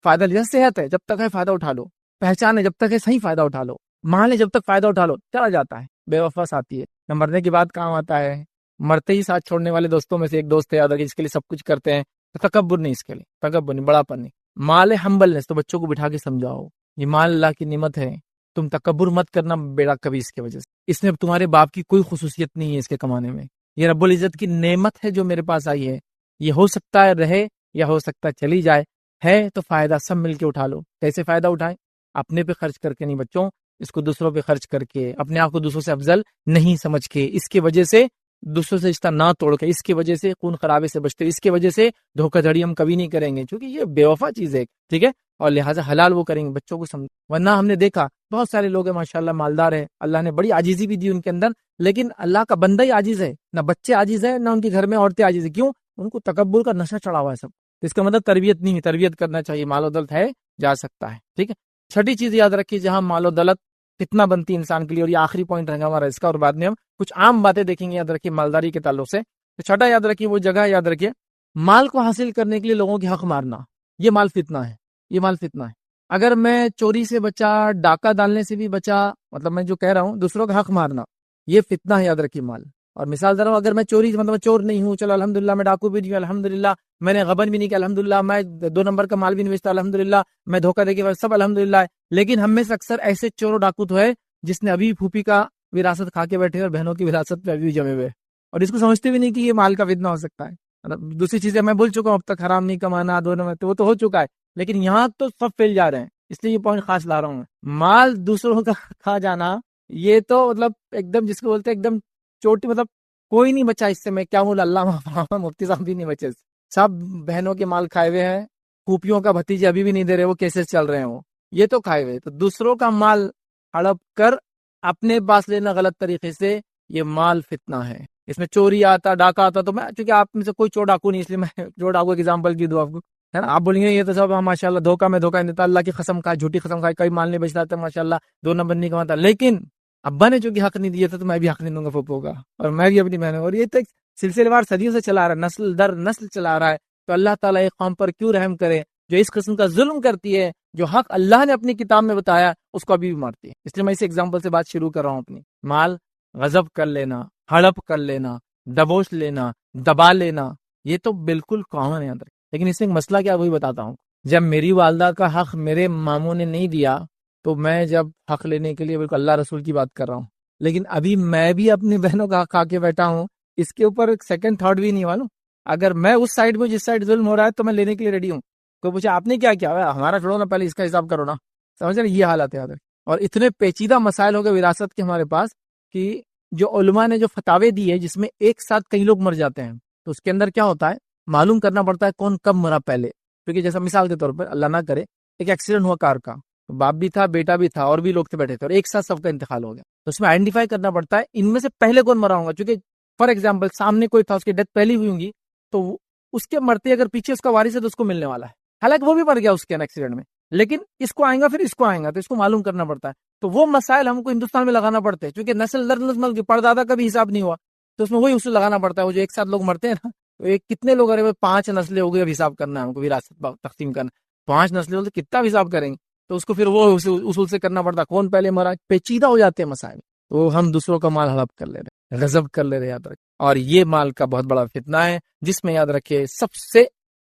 فائدہ لیا، صحت ہے جب تک ہے فائدہ اٹھا لو، پہچان ہے جب تک ہے صحیح فائدہ اٹھا لو، مال ہے جب تک فائدہ اٹھا لو، چلا جاتا ہے، بے وفا ساتھی ہے نہ مرنے کے بعد کام آتا ہے۔ مرتے ہی ساتھ چھوڑنے والے دوستوں میں سے ایک دوست ہے، یاد رکھیں، اس کے لیے سب کچھ کرتے ہیں، تکبر نہیں، اس کے لیے تکبر نہیں، بڑا پن نہیں۔ مال ہے ہمبلنس، تو بچوں کو بٹھا کے سمجھاؤ یہ مال اللہ کی نعمت ہے، تم تکبر مت کرنا بیڑا کبھی اس کی وجہ سے، اس میں تمہارے باپ کی کوئی خصوصیت نہیں ہے اس کے کمانے میں، یہ رب العزت کی نعمت ہے جو میرے پاس آئی ہے، یہ ہو سکتا ہے رہے یا ہو سکتا ہے چلی جائے، ہے تو فائدہ سب مل کے اٹھا لو۔ کیسے فائدہ اٹھائیں؟ اپنے پہ خرچ کر کے نہیں بچوں، اس کو دوسروں پہ خرچ کر کے، اپنے آپ کو دوسروں سے افضل نہیں سمجھ کے، اس کی وجہ سے دوسروں سے رشتہ نہ توڑ کے، اس کی وجہ سے خون خرابے سے بچتے، اس کی وجہ سے دھوکہ دھڑی ہم کبھی نہیں کریں گے، کیونکہ یہ بے وفا چیز ہے، ٹھیک ہے، اور لہٰذا حلال وہ کریں گے، بچوں کو سمجھ، ورنہ ہم نے دیکھا بہت سارے لوگ ہیں ماشاءاللہ مالدار ہیں، اللہ نے بڑی عاجزی بھی دی ان کے اندر، لیکن اللہ کا بندہ ہی عاجز ہے، نہ بچے عاجز ہے نہ ان کے گھر میں عورتیں عاجز ہے، کیوں؟ ان کو تکبر کا نشہ چڑھا ہوا ہے سب، تو اس کا مطلب تربیت نہیں ہے، تربیت کرنا چاہیے، مال و دولت ہے جا سکتا ہے، ٹھیک ہے۔ چھٹی چیز یاد رکھیے، جہاں مال و دولت کتنا بنتی ہے انسان کے لیے، اور یہ آخری پوائنٹ رہے گا ہمارا اس کا، اور بعد میں ہم کچھ عام باتیں دیکھیں گے، یاد رکھیے مالداری کے تعلق سے۔ تو چھٹا یاد رکھیے وہ جگہ، یاد رکھیے مال کو حاصل کرنے کے لیے لوگوں کی حق مارنا، یہ مال فتنہ ہے، یہ مال فتنہ ہے۔ اگر میں چوری سے بچا، ڈاکہ ڈالنے سے بھی بچا، مطلب میں جو کہہ رہا ہوں دوسروں کا حق مارنا، یہ فتنہ ہے، یاد رکھیے مال۔ اور مثال دے رہا ہوں، اگر میں چوری مطلب چور نہیں ہوں، چلو الحمدللہ، میں ڈاکو بھی نہیں ہوں الحمدللہ، میں نے غبن بھی نہیں کیا الحمدللہ، میں 2 نمبر کا مال بھی نہیں بیچتا الحمدللہ، میں دھوکہ دے کے سب الحمدللہ ہے، لیکن ہم میں سے اکثر ایسے چور و ڈاکو تو ہے جس نے ابھی پھوپھی کا وراثت کھا کے بیٹھے اور بہنوں کی وراثت پہ ابھی بھی جمے ہوئے، اور اس کو سمجھتے بھی نہیں کہ یہ مال کا فتنہ ہو سکتا ہے۔ دوسری چیزیں میں بول چکا ہوں اب تک، حرام نہیں کمانا، دونوں میں وہ تو ہو چکا ہے، لیکن یہاں تو سب پھیل جا رہے ہیں، اس لیے یہ پوائنٹ خاص لا رہا ہوں۔ مال دوسروں کا کھا جانا، یہ تو مطلب ایک دم جس کو بولتے ہیں ایک دم چوٹی، مطلب کوئی نہیں بچا اس سے، میں کیا بول، اللہ مفتی صاحب بھی نہیں بچے، سب بہنوں کے مال کھائے ہوئے ہیں، پھوپھیوں کا بھتیجے ابھی بھی نہیں دے رہے، وہ کیسے چل رہے ہیں، وہ یہ تو کھائے ہوئے۔ تو دوسروں کا مال ہڑپ کر اپنے پاس لینا غلط طریقے سے، یہ مال فتنہ ہے، اس میں چوری آتا، ڈاکہ آتا، تو میں چونکہ آپ میں سے کوئی چور ڈاکو نہیں، اس لیے میں چور ڈاکو کی ایگزامپل بھی دوں آپ کو، ہے نا۔ آپ بولیں گے یہ تو سب ماشاء اللہ دھوکہ میں دھوکہ نہیں دیتا، اللہ کی قسم کھائے، جھوٹی قسم کھائے، کئی مال نہیں بچتا تھا ماشاء اللہ، 2 نمبر نہیں کماتا، لیکن ابا نے چونکہ حق نہیں دیا تھا تو میں بھی حق نہیں دوں گا پھوپھو کا، اور میں بھی اپنی بہنوں، اور یہ تو سلسلے وار صدیوں سے چلا رہا ہے، نسل در نسل چلا رہا ہے، تو اللہ تعالیٰ ایک قوم پر کیوں رحم کرے جو اس قسم کا ظلم کرتی ہے، جو حق اللہ نے اپنی کتاب میں بتایا اس کو ابھی بھی مارتی ہے۔ اس لیے میں اس ایگزامپل سے بات شروع کر رہا ہوں اپنی، مال غضب کر لینا، ہڑپ کر لینا، دبوچ لینا، دبا لینا، یہ تو بالکل کامن ہے اندر. لیکن اس میں ایک مسئلہ کیا وہی بتاتا ہوں. جب میری والدہ کا حق میرے ماموں نے نہیں دیا تو میں جب حق لینے کے لیے بالکل اللہ رسول کی بات کر رہا ہوں. لیکن ابھی میں بھی اپنی بہنوں کا حق کھا کے بیٹھا ہوں, اس کے اوپر سیکنڈ تھاٹ بھی نہیں ہوا نا. اگر میں اس سائڈ میں جس سائڈ ظلم ہو رہا ہے تو میں لینے کے لیے ریڈی ہوں. کوئی پوچھا آپ نے کیا کیا, ہمارا چھوڑو نا, پہلے اس کا حساب کرو نا. سمجھ رہے, یہ حالت ہے. اور اتنے پیچیدہ مسائل ہو گئے وراثت کے ہمارے پاس کہ جو علماء نے جو فتاوے دی ہے جس میں ایک ساتھ کئی لوگ مر جاتے ہیں, تو اس کے اندر کیا ہوتا ہے, معلوم کرنا پڑتا ہے کون کب مرا پہلے. کیونکہ جیسا مثال کے طور پر اللہ نہ کرے ایک ایکسیڈنٹ ہوا کار کا, باپ بھی تھا, بیٹا بھی تھا, اور بھی لوگ تھے بیٹھے تھے, اور ایک ساتھ سب کا انتقال ہو گیا. تو اس میں آئیڈینٹیفائی کرنا پڑتا ہے ان میں سے پہلے کون مرا ہوگا. چونکہ فار ایگزامپل سامنے کوئی تھا, اس کی ڈیتھ پہلی ہوئی ہوگی, تو اس کے مرتے اگر پیچھے اس کا وارث ہے تو اس کو ملنے والا ہے. حالانکہ وہ بھی مر گیا اس کے ایکسیڈنٹ میں, لیکن اس کو آئیں گا پھر اس کو آئیں گا, تو اس کو معلوم کرنا پڑتا ہے. تو وہ مسائل ہم کو ہندوستان میں لگانا پڑتے ہیں, کیونکہ نسل در نسل کے پردادا کا بھی حساب نہیں ہوا, تو اس میں وہی اصول لگانا پڑتا ہے. وہ جو ایک ساتھ لوگ مرتے ہیں نا, تو ایک کتنے لوگ, ارے 5 نسلیں ہو گئی, اب حساب کرنا ہے ہم کو, وراثت تقسیم کرنا 5 نسلیں ہوتے کتنا حساب کریں گے. تو اس کو پھر وہ اصول سے کرنا پڑتا ہے, کون پہلے مرا. پیچیدہ ہو جاتے ہیں مسائل, تو ہم دوسروں کا مال ہڑپ کر لے رہے, غضب کر لے رہے, یاد رکھیں. اور یہ مال کا بہت بڑا فتنہ ہے, جس میں یاد رکھے سب سے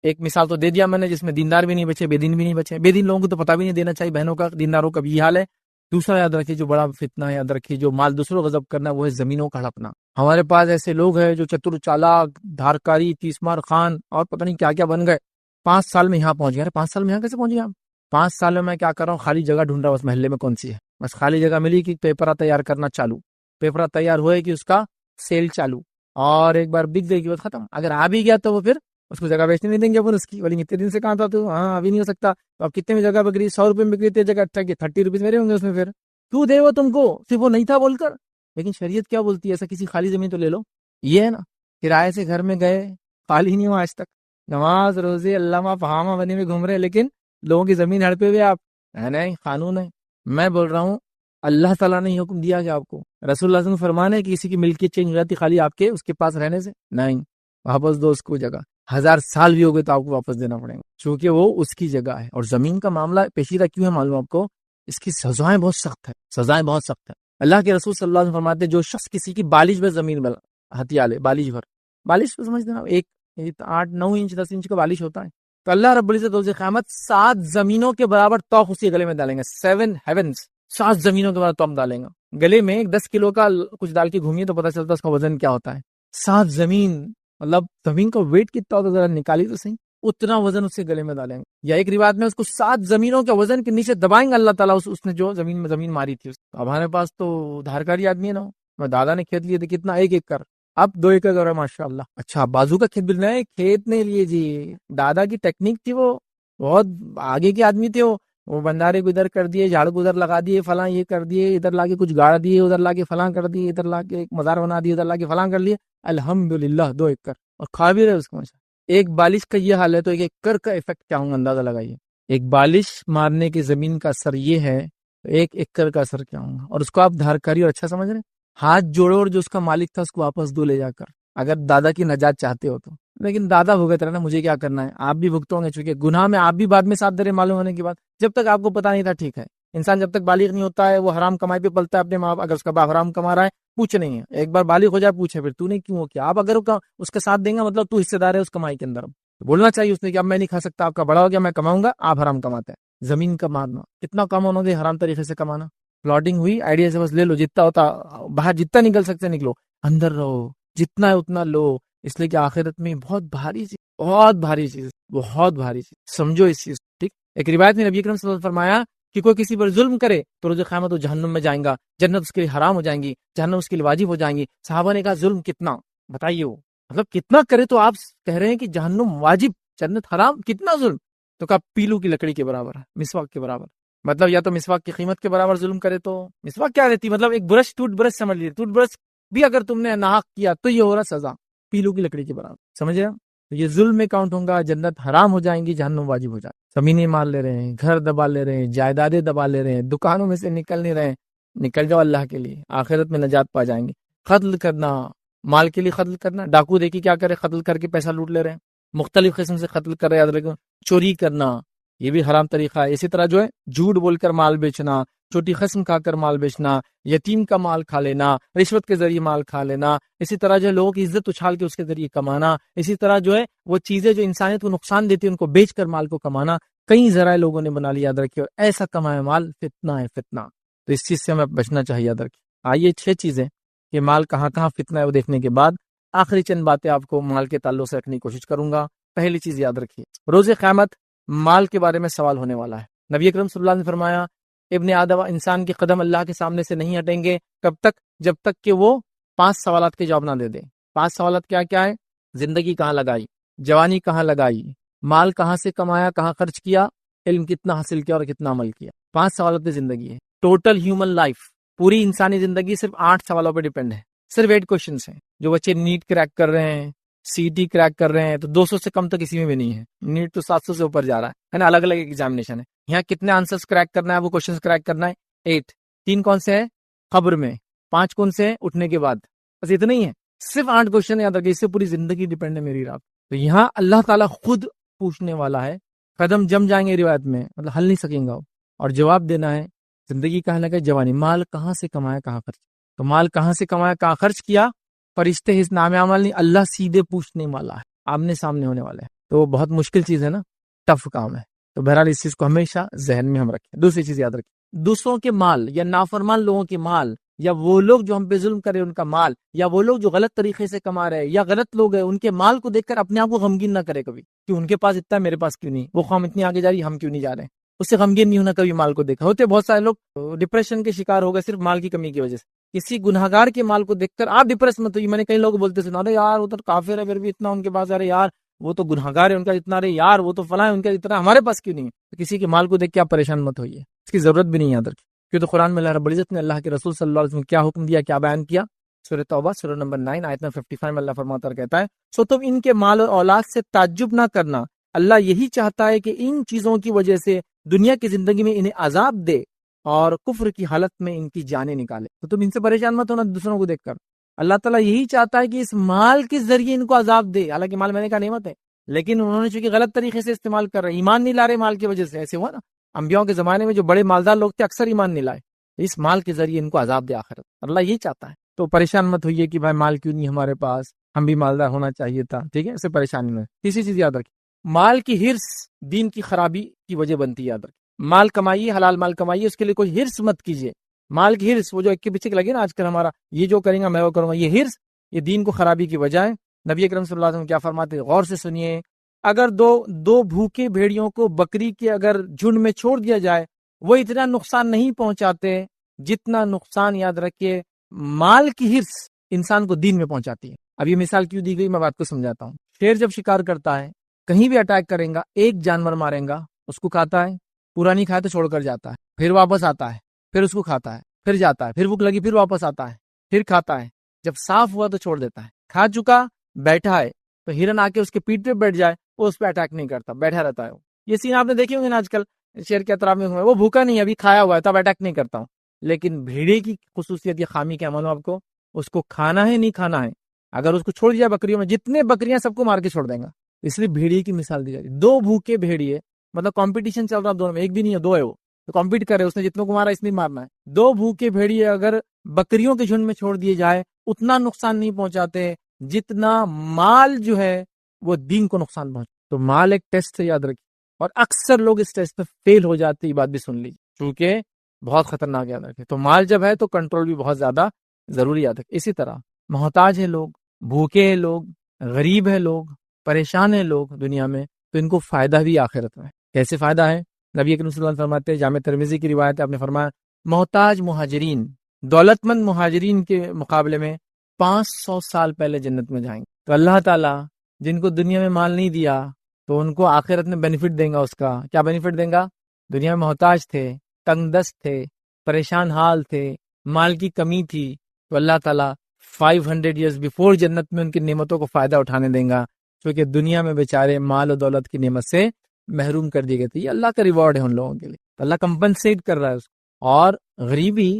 ایک مثال تو دے دیا میں نے, جس میں دیندار بھی نہیں بچے, بے دین بھی نہیں بچے. بے دین لوگوں کو تو پتہ بھی نہیں دینا چاہیے بہنوں کا, دینداروں کا بھی یہ حال ہے. دوسرا یاد رکھیے جو بڑا فتنہ ہے, یاد رکھیے جو مال دوسروں غضب کرنا, وہ ہے زمینوں کا ہڑپنا. ہمارے پاس ایسے لوگ ہیں جو چتر چالاک, دھارکاری, تیسمار خان اور پتہ نہیں کیا کیا بن گئے. 5 سال میں یہاں پہنچ گئے. 5 سال میں یہاں کیسے پہنچ گئے آپ؟ 5 سال میں کیا کر رہا ہوں, خالی جگہ ڈھونڈ رہا ہوں بس, محلے میں کون سی ہے, بس خالی جگہ ملی کہ پیپرہ تیار کرنا چالو, پیپرہ تیار ہوئے کہ اس کا سیل چالو, اور ایک بار بک گئی کہ بس ختم. اگر آ بھی گیا تو وہ پھر اس کو جگہ بیچنے نہیں دیں گے. اس کی بولیں اتنے دن سے کہاں تھا تو, ہاں ابھی نہیں ہو سکتا. تو اب کتنے میں جگہ بک رہی, 100 روپے میں بک رہی تھی جگہ, 30 روپیز میرے ہوں گے اس میں, پھر کیوں دے وہ تم کو, صرف وہ نہیں تھا بول کر. لیکن شریعت کیا بولتی ہے, ایسا کسی خالی زمین تو لے لو. یہ ہے نا, کرائے سے گھر میں گئے, خالی نہیں ہوا آج تک, نماز روزے علامہ فہامہ بنے میں گھوم رہے, لیکن لوگوں کی زمین ہڑپے ہوئے آپ. نہیں, قانون ہے. میں بول رہا ہوں اللہ تعالیٰ نے یہ حکم دیا کہ آپ کو, رسول اللہ صلی اللہ علیہ وسلم فرمانے ہے کہ کسی کی ملکیت چینج ہو جاتی خالی آپ کے اس کے پاس رہنے سے, نہیں, واپس دو اس کو جگہ. 1000 سال بھی ہو گئے تو آپ کو واپس دینا پڑے گا, چونکہ وہ اس کی جگہ ہے. اور زمین کا معاملہ پیچیدہ کیوں ہے معلوم آپ کو, اس کی سزائیں بہت سخت ہے, سزائیں بہت سخت ہے. اللہ کے رسول صلی اللہ علیہ وسلم فرماتے ہیں جو شخص کسی کی بالش میں زمین میں ہتھیا لے, بالش بھر, بالش کو سمجھتے ہیں, ایک 8-9 انچ 10 انچ کا بالش ہوتا ہے, تو اللہ رب العزت روز قیامت 7 زمینوں کے برابر توق اسی گلے میں ڈالیں گے. 7 heavens, 7 زمینوں کے برابر توق ڈالیں گا گلے میں. 10 کلو کا کچھ ڈال کے گھومیے تو پتہ چلتا ہے اس کا وزن کیا ہوتا ہے. 7 زمین, مطلب زمین کا ویٹ کتنا ہوتا ہے, ذرا نکالی تو صحیح, اتنا وزن اس کے گلے میں ڈالیں گے. یا ایک روایت میں اس کو 7 زمینوں کے وزن کے نیچے دبائیں گے اللہ تعالیٰ, اس نے جو زمین ماری تھی. اب ہمارے پاس تو دھارکاری آدمی ہے نا, میں دادا نے کھیت لیے تھے کتنا, 1 ایکڑ, اب 2 ایکڑ ہے ماشاء اللہ. اچھا, بازو کا کھیت بھی نہیں, کھیت نہیں لیے جی, دادا کی ٹیکنیک تھی, وہ بہت آگے کے آدمی تھے. وہ بندارے کو ادھر کر دیے, جھاڑ کو ادھر لگا دیے, فلاں یہ کر دیے, ادھر لا کے کچھ گاڑ دیے, ادھر لا کے فلاں کر دیے, ادھر لا کے ایک مزار بنا دیے, ادھر لا کے فلاں کر لیے. الحمدللہ 2 ایکڑ, اور کھا بھی رہے اس کو. ایک بالش کا یہ حال ہے تو 1 ایکڑ کا افیکٹ کیا ہوگا اندازہ لگائیے. ایک بالش مارنے کی زمین کا اثر یہ ہے, 1 ایکڑ کا اثر کیا ہوگا. اور اس کو آپ دھارکاری اور اچھا سمجھ رہے ہیں, ہاتھ جوڑو اور جو اس کا مالک تھا اس کو واپس دو لے جا کر, اگر دادا کی نجات چاہتے ہو تو. لیکن دادا بھگت رہے نا, مجھے کیا کرنا ہے, آپ بھی بھگتو گے, چونکہ گناہ میں آپ بھی بعد میں ساتھ دے رہے معلوم ہونے کے بعد. جب تک آپ کو پتا نہیں تھا ٹھیک ہے, انسان جب تک بالغ نہیں ہوتا ہے وہ حرام کمائی پہ پلتا ہے اپنے ماں باپ. اگر اس کا باپ حرام کما رہا ہے پوچھ نہیں ہے, ایک بار بالغ ہو جائے پوچھے پھر تو نے کیوں ہو کیا. آپ اگر اس کا ساتھ دیں گا مطلب تو حصے دار ہے اس کمائی کے اندر. بولنا چاہیے اس نے کہ اب میں نہیں کھا سکتا, آپ کا بڑا ہو گیا, میں کماؤں گا, آپ حرام کماتے ہیں. زمین کا مارنا کتنا کام ہونا دے, حرام طریقے سے کمانا. پلاٹنگ ہوئی, آئیڈیا سے بس لے لو, جتنا ہوتا باہر جتنا نکل سکتے نکلو, اندر رہو, جتنا ہے اتنا لو. اس لیے کہ آخرت میں بہت بھاری چیز, بہت بھاری چیز, بہت بھاری چیز, سمجھو اس چیز. ٹھیک, ایک روایت میں نبی اکرم صلی اللہ علیہ وسلم فرمایا کہ کوئی کسی پر ظلم کرے تو روز قیامت وہ جہنم میں جائیں گا, جنت اس کے لیے حرام ہو جائیں گی, جہنم اس کے لیے واجب ہو جائیں گی. صحابہ نے کہا ظلم کتنا, بتائیے, وہ مطلب کتنا کرے. تو آپ کہہ رہے ہیں کہ جہنم واجب, جنت حرام, کتنا ظلم. تو کہا پیلو کی لکڑی کے برابر ہے, مسواک کے برابر. مطلب یا تو مسواک کی قیمت کے برابر ظلم کرے تو مسواک کیا رہتی, مطلب ایک برش, ٹوتھ برش سمجھ لیجیے, ٹوتھ برش بھی اگر تم نے ناحق کیا تو یہ ہو رہا سزا, پیلو کی لکڑی کے برابر. سمجھ رہے, تو یہ ظلم میں کاؤنٹ ہوگا, جنت حرام ہو جائیں گی, جہنم واجب ہو جائے. زمینیں مار لے رہے ہیں, گھر دبا لے رہے ہیں, جائیدادیں دبا لے رہے ہیں, دکانوں میں سے نکل نہیں رہے ہیں. نکل جاؤ اللہ کے لیے, آخرت میں نجات پا جائیں گے. قتل کرنا, مال کے لیے قتل کرنا, ڈاکو دیکھی کیا کرے, قتل کر کے پیسہ لوٹ لے رہے ہیں, مختلف قسم سے قتل کر رہے ہیں. یاد رکھو, چوری کرنا یہ بھی حرام طریقہ ہے. اسی طرح جو ہے جھوٹ بول کر مال بیچنا, چھوٹی قسم کھا کر مال بیچنا، یتیم کا مال کھا لینا، رشوت کے ذریعے مال کھا لینا، اسی طرح جو ہے لوگوں کی عزت اچھال کے اس کے ذریعے کمانا، اسی طرح جو ہے وہ چیزیں جو انسانیت کو نقصان دیتی ہیں ان کو بیچ کر مال کو کمانا، کئی ذرائع لوگوں نے بنا لیا، یاد رکھیے، اور ایسا کمایا مال فتنہ ہے، فتنہ، تو اس چیز سے ہمیں بچنا چاہیے، یاد رکھیے۔ آئیے 6 چیزیں کہ مال کہاں کہاں فتنہ ہے وہ دیکھنے کے بعد آخری چند باتیں آپ کو مال کے تعلق سے رکھنے کی کوشش کروں گا۔ پہلی چیز یاد رکھیے، روز قیامت مال کے بارے میں سوال ہونے والا ہے۔ نبی اکرم صلی اللہ علیہ وسلم نے فرمایا، ابن آدم، انسان کے قدم اللہ کے سامنے سے نہیں ہٹیں گے، کب تک؟ جب تک کہ وہ 5 سوالات کے جواب نہ دے دے۔ 5 سوالات کیا کیا ہے؟ زندگی کہاں لگائی، جوانی کہاں لگائی، مال کہاں سے کمایا، کہاں خرچ کیا، علم کتنا حاصل کیا اور کتنا عمل کیا۔ 5 سوالات زندگی ہے۔ ٹوٹل ہیومن لائف، پوری انسانی زندگی صرف 8 سوالوں پہ ڈیپینڈ ہے، صرف 8 کوشچنس ہیں۔ جو بچے نیٹ کریک کر رہے ہیں، سی ٹی کریک کر رہے ہیں، تو 200 سے کم تو کسی میں بھی نہیں ہے، نیٹ تو 700 سے اوپر جا رہا ہے نا، الگ الگ ایگزامینیشن ہے۔ یہاں کتنے آنسرز کریک کرنا ہے، وہ کوشچنس کریک کرنا ہے 8۔ 3 کون سے ہیں؟ قبر میں۔ 5 کون سے ہیں؟ اٹھنے کے بعد۔ بس اتنا ہی ہے، صرف 8 کوشچن یاد رکھیے، اس سے پوری زندگی ڈیپینڈ ہے میری رات۔ تو یہاں اللہ تعالیٰ خود پوچھنے والا ہے، قدم جم جائیں گے روایت میں، مطلب حل نہیں سکیں گا، اور جواب دینا ہے۔ زندگی کہاں لگا، جوانی، مال کہاں سے کمایا، کہاں خرچ، تو مال کہاں سے کمایا، کہاں خرچ کیا، فرشتے اس نام عمل نہیں، اللہ سیدھے پوچھنے والا ہے، آمنے سامنے ہونے والا ہے، تو بہت مشکل چیز ہے نا، ٹف کام ہے۔ تو بہرحال اس چیز کو ہمیشہ ذہن میں ہم رکھیں۔ دوسری چیز یاد رکھیں، دوسروں کے مال یا نافرمان لوگوں کے مال، یا وہ لوگ جو ہم پہ ظلم کرے ان کا مال، یا وہ لوگ جو غلط طریقے سے کما رہے ہیں یا غلط لوگ ہیں، ان کے مال کو دیکھ کر اپنے آپ کو غمگین نہ کرے کبھی کہ ان کے پاس اتنا ہے، میرے پاس کیوں نہیں، وہ قوم اتنی آگے جا رہی، ہم کیوں نہیں جا رہے ہیں، اس سے غمگین نہیں ہونا کبھی مال کو دیکھا۔ ہوتے بہت سارے لوگ ڈپریشن کے شکار ہو گئے صرف مال کی کمی کی وجہ سے۔ کسی گناہگار کے مال کو دیکھ کر آپ ڈپریس مت ہوئیے۔ میں نے کئی لوگ بولتے سنا، ارے یار وہ تو کافر ہے پھر بھی اتنا ان کے پاس، ارے یار وہ تو گناہگار ہے ان کا اتنا، ارے یار وہ تو فلاں ہے ان کا اتنا، ہمارے پاس کیوں نہیں ہے۔ کسی کے مال کو دیکھ کے آپ پریشان مت ہوئیے، اس کی ضرورت بھی نہیں یاد رکھیں، کیوں تو قرآن میں اللہ رب العزت نے اللہ کے رسول صلی اللہ علیہ وسلم کیا حکم دیا، کیا بیان کیا۔ سورہ توبہ سورہ نمبر 9 آیت نمبر 55 میں اللہ فرماتا اور کہتا ہے، سو تم ان کے مال اور اولاد سے تعجب نہ کرنا، اللہ یہی چاہتا ہے کہ ان چیزوں کی وجہ سے دنیا کی زندگی میں انہیں عذاب دے اور کفر کی حالت میں ان کی جانیں نکالے۔ تو تم ان سے پریشان مت ہونا دوسروں کو دیکھ کر، اللہ تعالیٰ یہی چاہتا ہے کہ اس مال کے ذریعے ان کو عذاب دے، حالانکہ مال میں نے کہا نعمت ہے، لیکن انہوں نے چونکہ غلط طریقے سے استعمال کر رہے، ایمان نہیں لا رہے مال کی وجہ سے۔ ایسے ہوا نا، انبیاءوں کے زمانے میں جو بڑے مالدار لوگ تھے اکثر ایمان نہیں لائے، اس مال کے ذریعے ان کو عذاب دے آخرت، اللہ یہی چاہتا ہے۔ تو پریشان مت ہوئیے کہ بھائی مال کیوں نہیں ہمارے پاس، ہم بھی مالدار ہونا چاہیے تھا، ٹھیک ہے، اسے پریشانی میں۔ تیسری چیز یاد رکھیے، مال کی ہرس دین کی خرابی کی وجہ بنتی ہے، یاد رکھیے۔ مال کمائیے، حلال مال کمائیے، اس کے لیے کوئی ہرس مت کیجیے۔ مال کی ہرس، وہ جو ایک کے پیچھے لگے نا آج کل ہمارا، یہ جو کریں گا میں وہ کروں گا، یہ ہرس، یہ دین کو خرابی کی وجہ ہے۔ نبی اکرم صلی اللہ علیہ وسلم کیا فرماتے ہیں، غور سے سنیے، اگر دو بھوکے بھیڑیوں کو بکری کے اگر جھنڈ میں چھوڑ دیا جائے، وہ اتنا نقصان نہیں پہنچاتے جتنا نقصان، یاد رکھیے، مال کی ہرس انسان کو دین میں پہنچاتی ہے۔ اب یہ مثال کیوں دی گئی، میں بات کو سمجھاتا ہوں۔ شیر جب شکار کرتا ہے، کہیں بھی اٹیک کریں گا، ایک جانور ماریں گا، اس کو کھاتا ہے، پورا نہیں کھایا تو چھوڑ کر جاتا ہے، پھر واپس آتا ہے، پھر اس کو کھاتا ہے، پھر جاتا ہے، پھر بھوک لگی پھر واپس آتا ہے، پھر کھاتا ہے، جب صاف ہوا تو چھوڑ دیتا ہے۔ کھا چکا، بیٹھا ہے، تو ہرن آ کے اس کے پیٹ پہ بیٹھ جائے، وہ اس پہ اٹیک نہیں کرتا، بیٹھا رہتا ہے۔ یہ سین آپ نے دیکھے ہوں گے نا آج کل شیر کے اطراف میں، وہ بھوکا نہیں، ابھی کھایا ہوا ہے تب اٹیک نہیں کرتا ہوں۔ لیکن بھیڑے کی خصوصیت یا خامی کیا معلوم آپ کو، اس کو کھانا ہے نہیں کھانا ہے، اگر اس کو چھوڑ دیا بکریوں میں، جتنے بکریاں سب کو مار کے چھوڑ دیں گا، اس لیے بھیڑیے کی مثال دی جاتی ہے۔ 2 بھوکے بھیڑیے، مطلب کمپٹیشن چل رہا دونوں میں، ایک بھی نہیں ہے 2 ہے، وہ تو کمپیٹ کر رہے، اس نے جتنوں کو مارا اس نے مارنا ہے۔ 2 بھوکے بھیڑیے اگر بکریوں کے جھنڈ میں چھوڑ دیے جائے، اتنا نقصان نہیں پہنچاتے جتنا مال جو ہے وہ دین کو نقصان پہنچا۔ تو مال ایک ٹیسٹ ہے، یاد رکھیے، اور اکثر لوگ اس ٹیسٹ میں فیل ہو جاتے، یہ بات بھی سن لیجیے، کیونکہ بہت خطرناک، یاد رکھیں۔ تو مال جب ہے تو کنٹرول بھی بہت زیادہ ضروری، یاد رکھیں۔ اسی طرح محتاج ہے لوگ، بھوکے ہیں لوگ، غریب ہے لوگ، پریشان ہیں لوگ دنیا میں، تو ان کو فائدہ بھی آخرت میں۔ کیسے فائدہ ہے؟ نبی اکرم صلی اللہ علیہ وسلم فرماتے ہیں، جامع ترمذی کی روایت ہے، آپ نے فرمایا، محتاج مہاجرین دولت مند مہاجرین کے مقابلے میں 500 سال پہلے جنت میں جائیں گے۔ تو اللہ تعالیٰ جن کو دنیا میں مال نہیں دیا تو ان کو آخرت میں بینیفٹ دیں گا۔ اس کا کیا بینیفٹ دیں گا؟ دنیا میں محتاج تھے، تنگ دست تھے، پریشان حال تھے، مال کی کمی تھی، تو اللہ تعالیٰ 500 ایئرز بیفور جنت میں ان کی نعمتوں کو فائدہ اٹھانے دیں گا، کیونکہ دنیا میں بیچارے مال و دولت کی نعمت سے محروم کر دیے گئے تھے۔ یہ اللہ کا ریوارڈ ہے ان لوگوں کے لیے، اللہ کمپنسیٹ کر رہا ہے اس کو۔ اور غریبی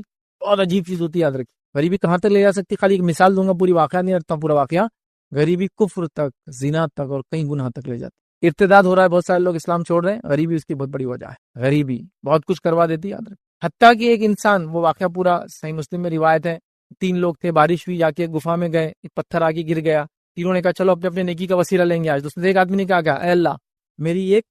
بہت عجیب چیز ہوتی ہے، یاد رکھیے۔ غریبی کہاں تک لے جا سکتی، خالی ایک مثال دوں گا، پوری واقعہ نہیں رکھتا پورا واقعہ۔ غریبی کفر تک، زنا تک اور کئی گناہ تک لے جاتی۔ ارتداد ہو رہا ہے، بہت سارے لوگ اسلام چھوڑ رہے ہیں، غریبی اس کی بہت بڑی وجہ ہے۔ غریبی بہت کچھ کروا دیتی ہے، یاد رکھیں۔ حتیٰ کہ ایک انسان، وہ واقعہ پورا صحیح مسلم میں روایت ہے، 3 لوگ تھے، بارش ہوئی، جا کے گفا میں گئے، ایک پتھر آگے گر گیا، تینوں نے کہا چلو اپنے اپنے نیکی کا وسیلہ لیں گے آج. تو اس میں ایک آدمی نے کہا اے اللہ، میری ایک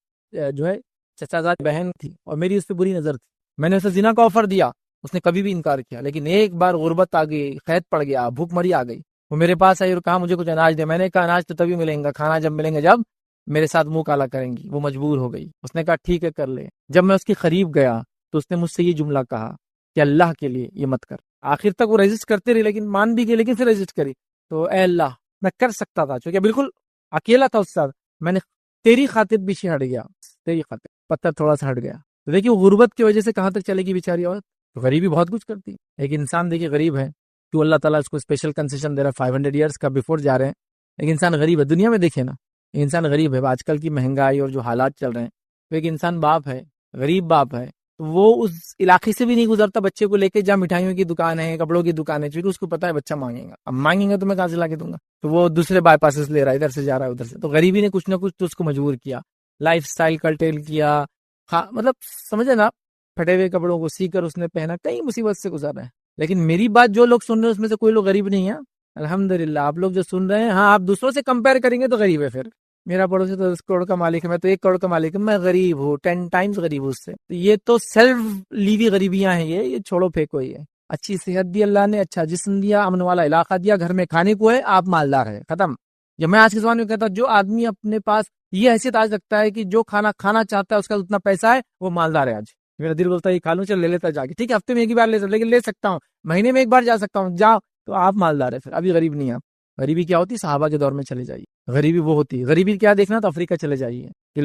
جو ہے چچا زاد بہن تھی اور میری اس پہ بری نظر تھی، میں نے اسے زنا کا آفر دیا، اس نے کبھی بھی انکار کیا، لیکن ایک بار غربت آ گئی، قحط پڑ گیا، بھوک مری آ گئی، وہ میرے پاس آئی اور کہا مجھے کچھ اناج دے. میں نے کہا اناج تو تبھی ملیں گا، کھانا جب ملیں گے جب میرے ساتھ منہ کالا کریں گی. وہ مجبور ہو گئی، اس نے کہا ٹھیک ہے کر لے. جب میں اس کے قریب گیا تو اس نے مجھ سے یہ جملہ کہا کہ اللہ کے لیے یہ مت کر. آخر تک وہ ریزسٹ کرتے رہی، لیکن مان بھی گئی، لیکن پھر ریزسٹ کری. تو اے اللہ، میں کر سکتا تھا، چونکہ بالکل اکیلا تھا اس ساتھ، میں نے تیری خاطر پیچھے ہٹ گیا، تیری خاطر پتھر تھوڑا سا ہٹ گیا. تو دیکھیے وہ غربت کی وجہ سے کہاں تک چلے گی بیچاری عورت. تو غریبی بہت کچھ کرتی ہے. ایک انسان دیکھیے غریب ہے تو اللہ تعالیٰ اس کو اسپیشل کنسیشن دے رہا ہے، 500 ایئرس کا بیفور جا رہے ہیں. ایک انسان غریب ہے دنیا میں، دیکھیں نا انسان غریب ہے. آج کل کی مہنگائی اور جو حالات چل رہے ہیں، تو ایک انسان باپ ہے، غریب باپ ہے، تو وہ اس علاقے سے بھی نہیں گزرتا بچے کو لے کے جہاں مٹھائیوں کی دکان ہے، کپڑوں کی دکان ہے، کیونکہ اس کو پتا ہے بچہ مانگے گا، اب مانگیں گا تو میں کہاں سے لا کے دوں گا. تو وہ دوسرے بائی پاسز لے رہا ہے، ادھر سے جا رہا ہے ادھر سے. تو غریبی نے کچھ نہ کچھ تو اس کو مجبور کیا، لائف سٹائل کلٹیل کیا، مطلب سمجھے نا، پھٹے ہوئے کپڑوں کو سی کر اس نے پہنا، کئی مصیبت سے گزر رہے ہیں. لیکن میری بات جو لوگ سن رہے ہیں اس میں سے کوئی لوگ غریب نہیں ہے الحمدللہ. آپ لوگ جو سن رہے ہیں، ہاں آپ دوسروں سے کمپیئر کریں گے تو غریب ہے. پھر میرا پڑوسی تو 10 کروڑ کا مالک ہے، میں تو 1 کروڑ کا مالک ہوں، میں غریب ہوں، 10 ٹائمز غریب ہوں اس سے. تو یہ تو سیلف لیوی غریبیاں ہیں، یہ چھوڑو پھینکو. یہ اچھی صحت دی اللہ نے، اچھا جسم دیا، امن والا علاقہ دیا، گھر میں کھانے کو ہے، آپ مالدار ہے، ختم. جب میں آج کے زمانے میں کہتا ہوں جو آدمی اپنے پاس یہ حیثیت آج رکھتا ہے کہ جو کھانا کھانا چاہتا ہے اس کا اتنا پیسہ ہے، وہ مالدار ہے. آج میرا دل بولتا ہے یہ کھا لوں، چل لے لیتا جا کے، ٹھیک ہے ہفتے میں ایک ہی بار لے سکتا، لیکن لے سکتا ہوں، مہینے میں ایک بار جا سکتا ہوں، جاؤ تو آپ مالدار ہے. پھر ابھی غریب نہیں آپ. غریبی کیا ہوتی؟ صحابہ کے دور میں چلے جائیے. غریبی وہ ہوتی ہے، غریبی کیا دیکھنا تو افریقہ چلے جائیے کہ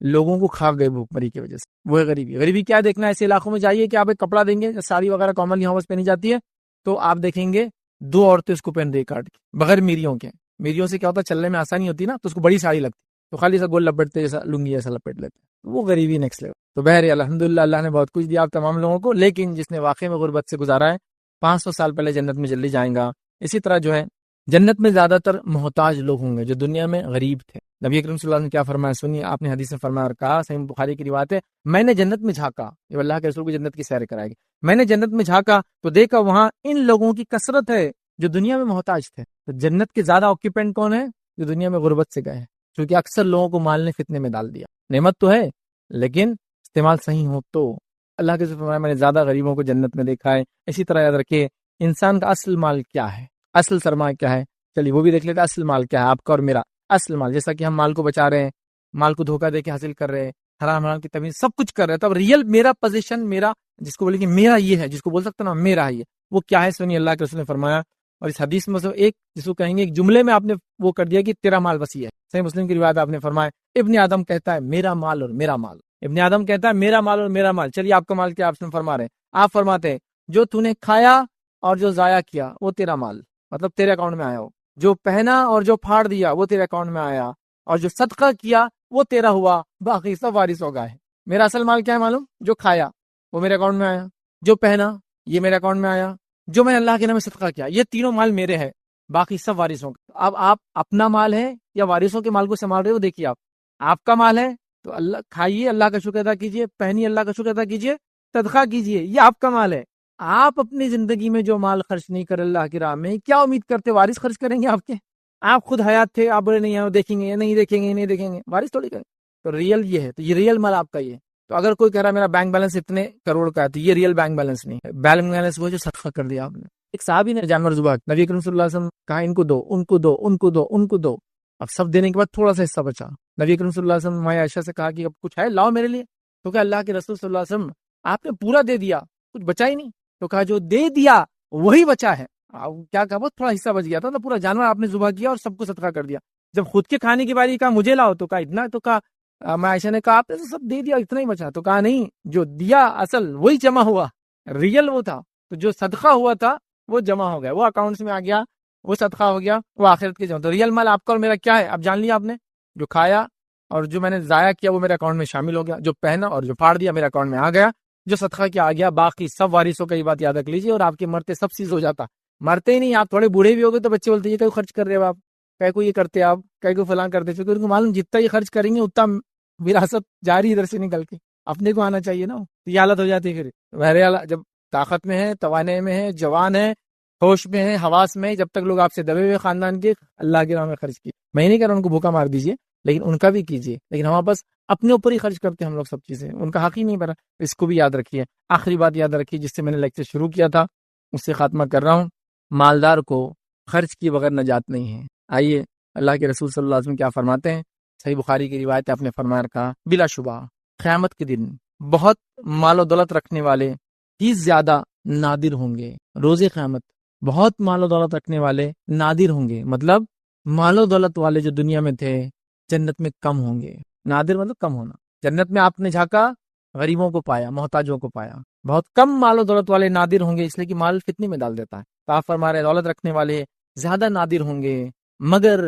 لوگوں کو کھا گئے بھوک مری کی وجہ سے، وہ ہے غریبی. غریبی کیا دیکھنا؟ ایسے علاقوں میں جائیے کہ آپ ایک کپڑا دیں گے، ساڑی وغیرہ کامن یہاں بس پہنی جاتی ہے، تو آپ دیکھیں گے 2 عورتیں اس کو پہن رہی کاٹ کے، بغیر میریوں کے. میریوں سے کیا ہوتا ہے چلنے میں آسانی ہوتی نا، تو اس کو بڑی ساڑی لگتی، تو خالی سا گول لپٹتے جیسا لنگی ایسا لپٹ لیتے، وہ غریبی نیکسٹ لیول. تو بہر الحمدللہ اللہ نے بہت کچھ دیا آپ تمام لوگوں کو، لیکن جس نے واقعی میں غربت سے گزارا ہے 500 سال پہلے جنت میں جلدی جائیں گا. اسی طرح جو ہے جنت میں زیادہ تر محتاج لوگ ہوں گے جو دنیا میں غریب تھے. نبی اکرم صلی اللہ علیہ وسلم نے کیا فرمایا سنیے، آپ نے حدیث میں فرمایا اور کہا، صحیح بخاری کی روایت ہے، میں نے جنت میں جھانکا، یہ اللہ کے رسول کو جنت کی سیر کرائے گی، میں نے جنت میں جھانکا تو دیکھا وہاں ان لوگوں کی کثرت ہے جو دنیا میں محتاج تھے. تو جنت کے زیادہ آکوپینٹ کون ہے؟ جو دنیا میں غربت سے گئے ہیں، کیونکہ اکثر لوگوں کو مال نے فتنے میں ڈال دیا. نعمت تو ہے لیکن استعمال صحیح ہو تو. اللہ کے رسول فرمایا میں نے زیادہ غریبوں کو جنت میں دیکھا ہے. اسی طرح یاد رکھیے انسان کا اصل مال کیا ہے، اصل سرمایہ کیا ہے، چلیے وہ بھی دیکھ لیتے. اصل مال کیا ہے آپ کا اور میرا؟ اصل مال، جیسا کہ ہم مال کو بچا رہے ہیں، مال کو دھوکہ دے کے حاصل کر رہے ہیں، حرام حرام کی تمیز سب کچھ کر رہے ہیں، تب ریئل میرا پوزیشن، میرا جس کو بولے کہ میرا یہ ہے، جس کو بول سکتا نا میرا ہے، یہ وہ کیا ہے؟ سنیے اللہ کے رسول نے فرمایا، اور اس حدیث میں ایک جس کو کہیں گے ایک جملے میں آپ نے وہ کر دیا کہ تیرا مال بس یہ ہے. صحیح مسلم کی روایت آپ نے فرمایا ابن آدم کہتا ہے میرا مال اور میرا مال. ابن آدم کہتا ہے میرا مال اور میرا مال. چلیے آپ کا مال کیا آپ نے فرما رہے ہیں؟ آپ فرماتے ہیں جو تو نے کھایا اور جو ضائع کیا وہ تیرا مال، مطلب تیرے اکاؤنٹ میں آیا ہو. جو پہنا اور جو پھاڑ دیا وہ تیرے اکاؤنٹ میں آیا، اور جو صدقہ کیا وہ تیرا ہوا، باقی سب وارث ہو گئے. میرا اصل مال کیا ہے معلوم؟ جو کھایا وہ میرے اکاؤنٹ میں آیا، جو پہنا یہ میرے اکاؤنٹ میں آیا، جو میں نے اللہ کے نام میں صدقہ کیا، یہ تینوں مال میرے ہیں، باقی سب وارثوں کا. اب آپ اپنا مال ہے یا وارثوں کے مال کو سنبھال رہے ہو؟ دیکھیے آپ کا مال ہے تو اللہ کھائیے، اللہ کا شکر ادا کیجیے، پہنیے، اللہ کا شکر ادا کیجیے، صدقہ کیجیے، یہ آپ کا مال ہے. آپ اپنی زندگی میں جو مال خرچ نہیں کر اللہ کی راہ میں، کیا امید کرتے وارث خرچ کریں گے آپ کے؟ آپ خود حیات تھے، آپ بولے نہیں دیکھیں گے، نہیں دیکھیں گے، نہیں دیکھیں گے، وارث تھوڑی کریں. تو ریئل یہ ہے، تو یہ ریئل مال آپ کا یہ ہے. تو اگر کوئی کہہ رہا ہے میرا بینک بیلنس اتنے کروڑ کا ہے، تو یہ ریئل بینک بیلنس نہیں ہے. بینک بیلنس وہ جو صدقہ کر دیا آپ نے. ایک صحابی نے جانور ذبح، نبی کریم صلی اللہ علیہ وسلم کہا ان کو دو، ان کو دو، ان کو دو، ان کو دو. اب سب دینے کے بعد تھوڑا سا حصہ بچا. نبی کریم صلی اللہ علیہ وسلم عائشہ سے کہا کہ اب کچھ ہے لاؤ میرے لیے. تو کہ اللہ کے رسول صلی اللہ علیہ وسلم آپ نے پورا دے دیا، کچھ بچا ہی نہیں. تو کہا جو دے دیا وہی بچا ہے. کیا کہا؟ بہت تھوڑا حصہ بچ گیا تھا، تو پورا جانور آپ نے ذبح کیا اور سب کو صدقہ کر دیا. جب خود کے کھانے کی باری کہا مجھے لاؤ، تو کہا اتنا. تو کہا میں عائشہ نے کہا آپ نے تو سب دے دیا، اتنا ہی بچا. تو کہا نہیں، جو دیا اصل وہی جمع ہوا، ریئل وہ تھا. تو جو صدقہ ہوا تھا وہ جمع ہو گیا، وہ اکاؤنٹس میں آ گیا، وہ صدقہ ہو گیا، وہ آخرت کے جمع. تو ریئل مال آپ کا اور میرا کیا ہے؟ اب جان لیا آپ نے. جو کھایا اور جو میں نے ضائع کیا وہ میرے اکاؤنٹ میں شامل ہو گیا، جو پہنا اور جو پھاڑ دیا میرے اکاؤنٹ میں آ گیا، جو صدقہ کیا آ گیا، باقی سب وارثوں کا. یہ بات یاد رکھ لیجیے. اور آپ کے مرتے سب چیز ہو جاتا، مرتے ہی نہیں، آپ تھوڑے بوڑھے بھی ہو گئے تو بچے بولتے ہیں کہیں خرچ کر رہے ہو آپ، کہیں کو یہ کرتے آپ، کہیں کو فلاں کرتے، چونکہ ان کو معلوم جتنا یہ خرچ کریں گے اتنا وراثت جاری ادھر سے نکل کے اپنے کو آنا چاہیے نا. یہ حالت ہو جاتی ہے. پھر بہرحال جب طاقت میں ہے، توانائی میں ہے، جوان ہے، ہوش میں ہے، حواس میں ہے، جب تک لوگ آپ سے دبے ہوئے خاندان کے، اللہ کی راہ میں خرچ کیجیے. میں نہیں کہہ رہا ان کو بھوکا مار دیجیے، لیکن ان کا بھی کیجیے. لیکن ہم بس اپنے اوپر ہی خرچ کرتے ہیں ہم لوگ سب چیزیں، ان کا حق ہی نہیں بنا. اس کو بھی یاد رکھیے. آخری بات یاد رکھیے جس سے میں نے لیکچر شروع کیا تھا، اس سے خاتمہ کر رہا ہوں. مالدار کو خرچ کیے بغیر نجات نہیں ہے. آئیے اللہ کے رسول صلی اللہ علیہ وسلم کیا فرماتے ہیں. صحیح بخاری کی روایت ہے، آپ نے فرمایا رکھا بلا شبہ قیامت کے دن بہت مال و دولت رکھنے والے ہی زیادہ نادر ہوں گے. روز قیامت بہت مال و دولت رکھنے والے نادر ہوں گے. مطلب مال و دولت والے جو دنیا میں تھے جنت میں کم ہوں گے. نادر مطلب کم ہونا. جنت میں آپ نے جھانکا، غریبوں کو پایا، محتاجوں کو پایا. بہت کم مال و دولت والے نادر ہوں گے، اس لیے کہ مال فتنے میں ڈال دیتا ہے. تو آپ فرما رہے دولت رکھنے والے زیادہ نادر ہوں گے. مگر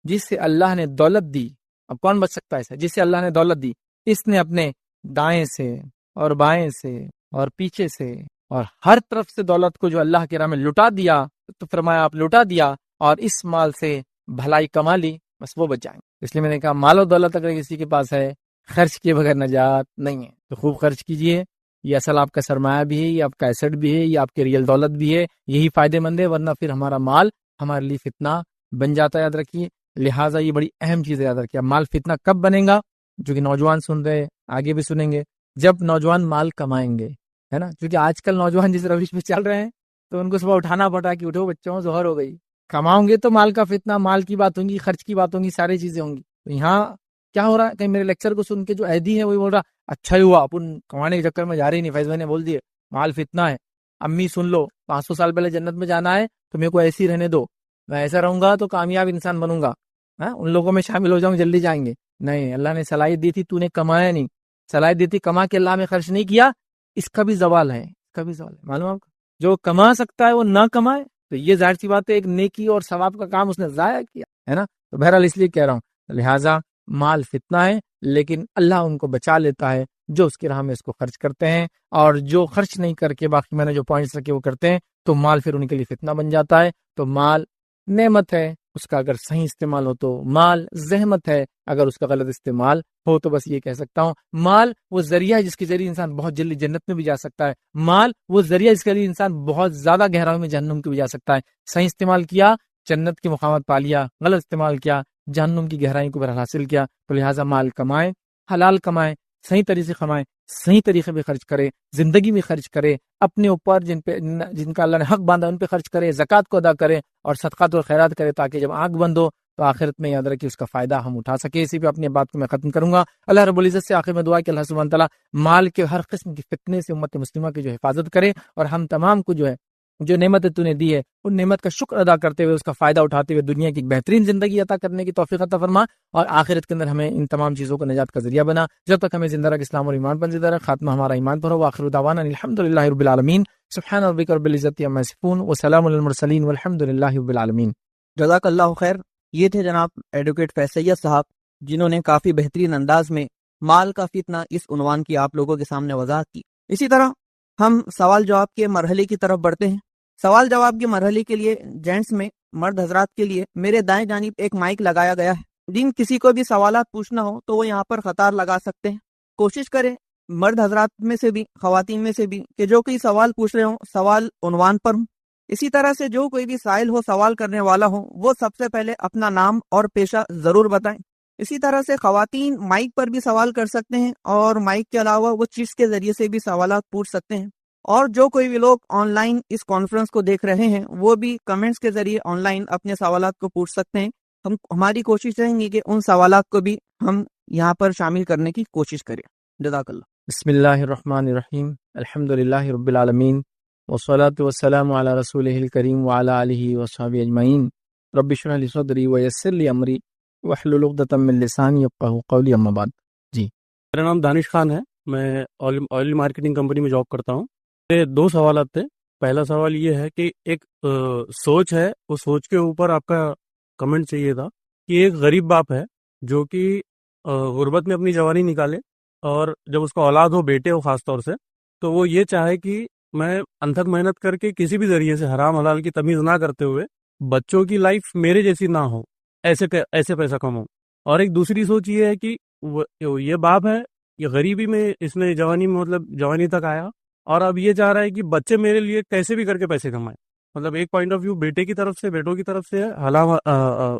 جس سے اللہ نے دولت دی، اب کون بچ سکتا ہے اسے؟ جس سے اللہ نے دولت دی، اس نے اپنے دائیں سے اور بائیں سے اور پیچھے سے اور ہر طرف سے دولت کو جو اللہ کے راہ میں لٹا دیا، تو فرمایا آپ لٹا دیا اور اس مال سے بھلائی کما لی، بس وہ بچ جائیں. اس لیے میں نے کہا مال و دولت اگر کسی کے پاس ہے، خرچ کیے بغیر نجات نہیں ہے. تو خوب خرچ کیجئے. یہ اصل آپ کا سرمایہ بھی ہے، یہ آپ کا ایسٹ بھی ہے، یہ آپ کے ریئل دولت بھی ہے. یہی فائدے مند ہے، ورنہ پھر ہمارا مال ہمارے لیے فتنہ بن جاتا ہے. یاد رکھیے. لہٰذا یہ بڑی اہم چیز ہے، یاد رکھیے. مال فتنہ کب بنے گا؟ جو کہ نوجوان سن رہے، آگے بھی سنیں گے، جب نوجوان مال کمائیں گے، ہے نا. کیونکہ آج کل نوجوان جس روش میں چل رہے ہیں تو ان کو صبح اٹھانا پڑا کہ اٹھو بچوں ظہر ہو گئی. کماؤں گے تو مال کا فتنہ، مال کی بات ہوں گی، خرچ کی بات ہوں گی، ساری چیزیں ہوں گی. تو یہاں کیا ہو رہا ہے؟ کہیں میرے لیکچر کو سن کے جو عیدی ہے وہی بول رہا اچھا ہی ہوا اپن کمانے کے چکر میں جا رہی نہیں. فیض بھائی نے بول دیے مال فتنہ ہے. امی سن لو، 500 سال پہلے جنت میں جانا ہے تو میرے کو ایسے ہی رہنے دو، میں ایسا رہوں گا تو کامیاب انسان بنوں گا، ان لوگوں میں شامل ہو جاؤں، جلدی جائیں گے. نہیں، اللہ نے صلاحیت دی تھی، تو نے کمایا نہیں. صلاحیت دی تھی، کما کے اللہ میں خرچ نہیں کیا. اس کا بھی زوال ہے، اس کا بھی زوال ہے. معلوم آپ کو جو کما سکتا ہے وہ نہ کمائے تو یہ ظاہر سی بات ہے ایک نیکی اور ثواب کا کام اس نے ضائع کیا ہے نا. تو بہرحال اس لیے کہہ رہا ہوں، لہٰذا مال فتنہ ہے، لیکن اللہ ان کو بچا لیتا ہے جو اس کی راہ میں اس کو خرچ کرتے ہیں. اور جو خرچ نہیں کر کے باقی میں نے جو پوائنٹس رکھے وہ کرتے ہیں تو مال پھر ان کے لیے فتنہ بن جاتا ہے. تو مال نعمت ہے، اس کا اگر صحیح استعمال ہو تو مال زحمت ہے، اگر اس کا غلط استعمال ہو تو بس یہ کہہ سکتا ہوں مال وہ ذریعہ ہے جس کے ذریعے انسان بہت جلدی جنت میں بھی جا سکتا ہے. مال وہ ذریعہ جس کے ذریعے انسان بہت زیادہ گہرائی میں جہنم میں بھی جا سکتا ہے. صحیح استعمال کیا جنت کی مقامات پا لیا، غلط استعمال کیا جہنم کی گہرائی کو بہرحال حاصل کیا. تو لہٰذا مال کمائیں، حلال کمائیں، صحیح طریقے سے کمائیں، صحیح طریقے پہ خرچ کرے، زندگی میں خرچ کرے، اپنے اوپر جن کا اللہ نے حق باندھا ان پہ خرچ کرے، زکوٰۃ کو ادا کرے اور صدقات اور خیرات کرے، تاکہ جب آنکھ بند ہو تو آخرت میں یاد رکھے اس کا فائدہ ہم اٹھا سکے. اسی پہ اپنی بات کو میں ختم کروں گا. اللہ رب العزت سے آخر میں دعا کہ اللہ سبحانہ تعالیٰ مال کے ہر قسم کی فتنے سے امت مسلمہ کی جو حفاظت کرے، اور ہم تمام کو جو نعمت تو نے دی ہے ان نعمت کا شکر ادا کرتے ہوئے اس کا فائدہ اٹھاتے ہوئے دنیا کی ایک بہترین زندگی عطا کرنے کی توفیق عطا فرما، اور آخرت کے اندر ہمیں ان تمام چیزوں کو نجات کا ذریعہ بنا. جب تک ہمیں زندہ رکھ اسلام اور ایمان پر زندہ رکھ، خاتمہ ہمارا ایمان پر ہو. آخر دعوانا الحمدللہ رب العالمین. سبحان ربک رب العزت عما یصفون وسلام علی المرسلین والحمدللہ رب العالمین. جزاک اللہ خیر. یہ تھے جناب ایڈوکیٹ فیض سید صاحب، جنہوں نے کافی بہترین انداز میں مال کا فتنہ اس عنوان کی آپ لوگوں کے سامنے وضاحت کی. اسی طرح ہم سوال جواب کے مرحلے کی طرف بڑھتے ہیں. سوال جواب کے مرحلے کے لیے جینٹس میں مرد حضرات کے لیے میرے دائیں جانب ایک مائک لگایا گیا ہے. جن کسی کو بھی سوالات پوچھنا ہو تو وہ یہاں پر قطار لگا سکتے ہیں. کوشش کریں مرد حضرات میں سے بھی خواتین میں سے بھی کہ جو کوئی سوال پوچھ رہے ہوں سوال عنوان پر ہوں. اسی طرح سے جو کوئی بھی سائل ہو، سوال کرنے والا ہو، وہ سب سے پہلے اپنا نام اور پیشہ ضرور بتائیں. اسی طرح سے خواتین مائک پر بھی سوال کر سکتے ہیں، اور مائک کے علاوہ وہ چیٹس کے ذریعے سے بھی سوالات پوچھ سکتے ہیں. اور جو کوئی بھی لوگ آن لائن اس کانفرنس کو دیکھ رہے ہیں وہ بھی کمنٹس کے ذریعے آن لائن اپنے سوالات کو پوچھ سکتے ہیں. ہماری کوشش رہیں گی کہ ان سوالات کو بھی ہم یہاں پر شامل کرنے کی کوشش کریں. جزاک اللہ. بسم اللہ الرحمن الرحیم. الحمدللہ رب العالمین والصلاة والسلام علی رسولہ الکریم وعلی آلہ وصحبہ اجمعین. رب اشرح لی صدری ویسر لی امری واحلل عقدۃ من لسانی یفقہوا قولی. اما بعد. جی، میرا نام دانش خان ہے، میں آئل مارکیٹنگ کمپنی میں جاب کرتا ہوں. میرے 2 سوالات تھے. پہلا سوال یہ ہے کہ ایک سوچ ہے، اس سوچ کے اوپر آپ کا کمنٹ چاہیے تھا کہ ایک غریب باپ ہے جو کہ غربت میں اپنی جوانی نکالے، اور جب اس کا اولاد ہو، بیٹے ہو خاص طور سے، تو وہ یہ چاہے کہ میں انتھک محنت کر کے کسی بھی ذریعے سے حرام حلال کی تمیز نہ کرتے ہوئے بچوں کی لائف میرے جیسی نہ ہو، ایسے پیسہ کماؤں. اور ایک دوسری سوچ یہ ہے کہ یہ باپ ہے یہ غریبی میں اس نے جوانی میں مطلب جوانی تک آیا، اور اب یہ چاہ رہا ہے کہ بچے میرے لیے کیسے بھی کر کے پیسے کمائیں. مطلب ایک پوائنٹ آف ویو بیٹے کی طرف سے، بیٹوں کی طرف سے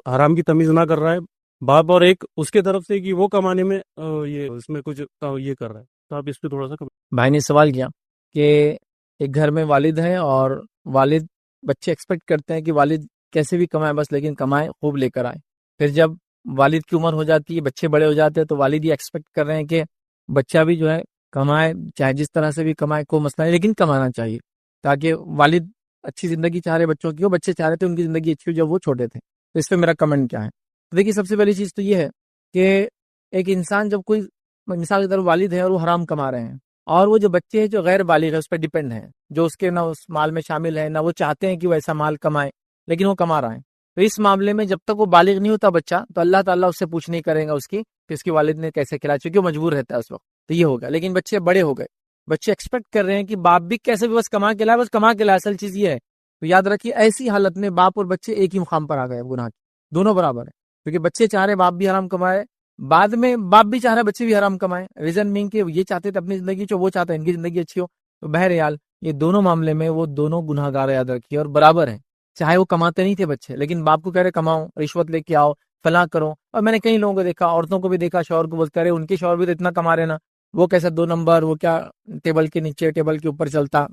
حرام کی تمیز نہ کر رہا ہے باپ، اور ایک اس کے طرف سے کہ وہ کمانے میں یہ اس میں کچھ یہ کر رہا ہے. تو آپ اس پہ تھوڑا سا بھائی نے سوال کیا کہ ایک گھر میں والد ہے اور والد بچے ایکسپیکٹ کرتے ہیں کہ والد کیسے بھی کمائے بس، لیکن کمائے خوب لے کر آئے. پھر جب والد کی عمر ہو جاتی ہے، بچے بڑے ہو جاتے ہیں، تو والد یہ ایکسپیکٹ کر رہے ہیں کہ بچہ بھی جو ہے کمائے، چاہے جس طرح سے بھی کمائے، کوئی مسئلہ نہیں، لیکن کمانا چاہیے تاکہ والد اچھی زندگی چاہ رہے بچوں کی ہو، بچے چاہ رہے تھے ان کی زندگی اچھی ہو جب وہ چھوٹے تھے. تو اس پہ میرا کمنٹ کیا ہے؟ دیکھیے، سب سے پہلی چیز تو یہ ہے کہ ایک انسان جب کوئی مثال کی طرف والد ہے اور وہ حرام کما رہے ہیں، اور وہ جو بچے ہیں جو غیر بالغ ہے اس پہ ڈیپینڈ ہیں، جو اس کے نہ اس مال میں شامل ہے، نہ وہ چاہتے ہیں کہ وہ ایسا مال کمائے، لیکن وہ کما رہا ہے. تو اس معاملے میں جب تک وہ بالغ نہیں ہوتا بچہ، تو اللہ تعالیٰ اس سے پوچھ نہیں کرے گا اس کی کہ اس کی والد نے کیسے کھلایا، چونکہ وہ مجبور رہتا ہے اس وقت. تو یہ ہوگا. لیکن بچے بڑے ہو گئے، بچے ایکسپیکٹ کر رہے ہیں کہ باپ بھی کیسے بھی بس کما کے لائے، بس کما کے لائے. اصل چیز یہ ہے. تو یاد رکھیے، ایسی حالت میں باپ اور بچے ایک ہی مقام پر آ گئے، گناہ کے دونوں برابر ہیں، کیونکہ بچے چاہ رہے باپ بھی حرام کمائے، بعد میں باپ بھی چاہ رہے بچے بھی حرام کمائے. ریزن مین کہ یہ چاہتے تھے اپنی زندگی جو وہ چاہتے ہیں ان کی زندگی اچھی ہو. تو بہرحال یہ دونوں معاملے میں وہ دونوں گناہ گار یاد رکھیے، اور برابر ہیں. چاہے وہ کماتے نہیں تھے بچے، لیکن باپ کو کہہ رہے کماؤ، رشوت لے کے آؤ، فلاں کرو. اور میں نے کئی لوگوں کو دیکھا، عورتوں کو بھی دیکھا، شوہر کو بولتے رہے ان کے شوہر بھی تو اتنا کما رہے نا، وہ کیسا 2 نمبر، وہ کیا ٹیبل کے نیچے ٹیبل کے اوپر چلتا،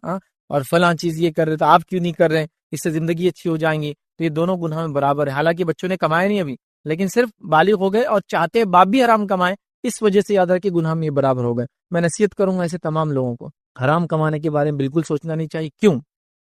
اور فلاں چیز یہ کر رہے تو آپ کیوں نہیں کر رہے، اس سے زندگی اچھی ہو جائیں گی. تو یہ دونوں گناہ میں برابر ہے. حالانکہ بچوں نے کمائے نہیں ابھی، لیکن صرف بالغ ہو گئے اور چاہتے باپ بھی حرام کمائے، اس وجہ سے یاد رکھے گناہ میں یہ برابر ہو گئے. میں نصیحت کروں گا ایسے تمام لوگوں کو، حرام کمانے کے بارے میں بالکل سوچنا نہیں چاہیے. کیوں؟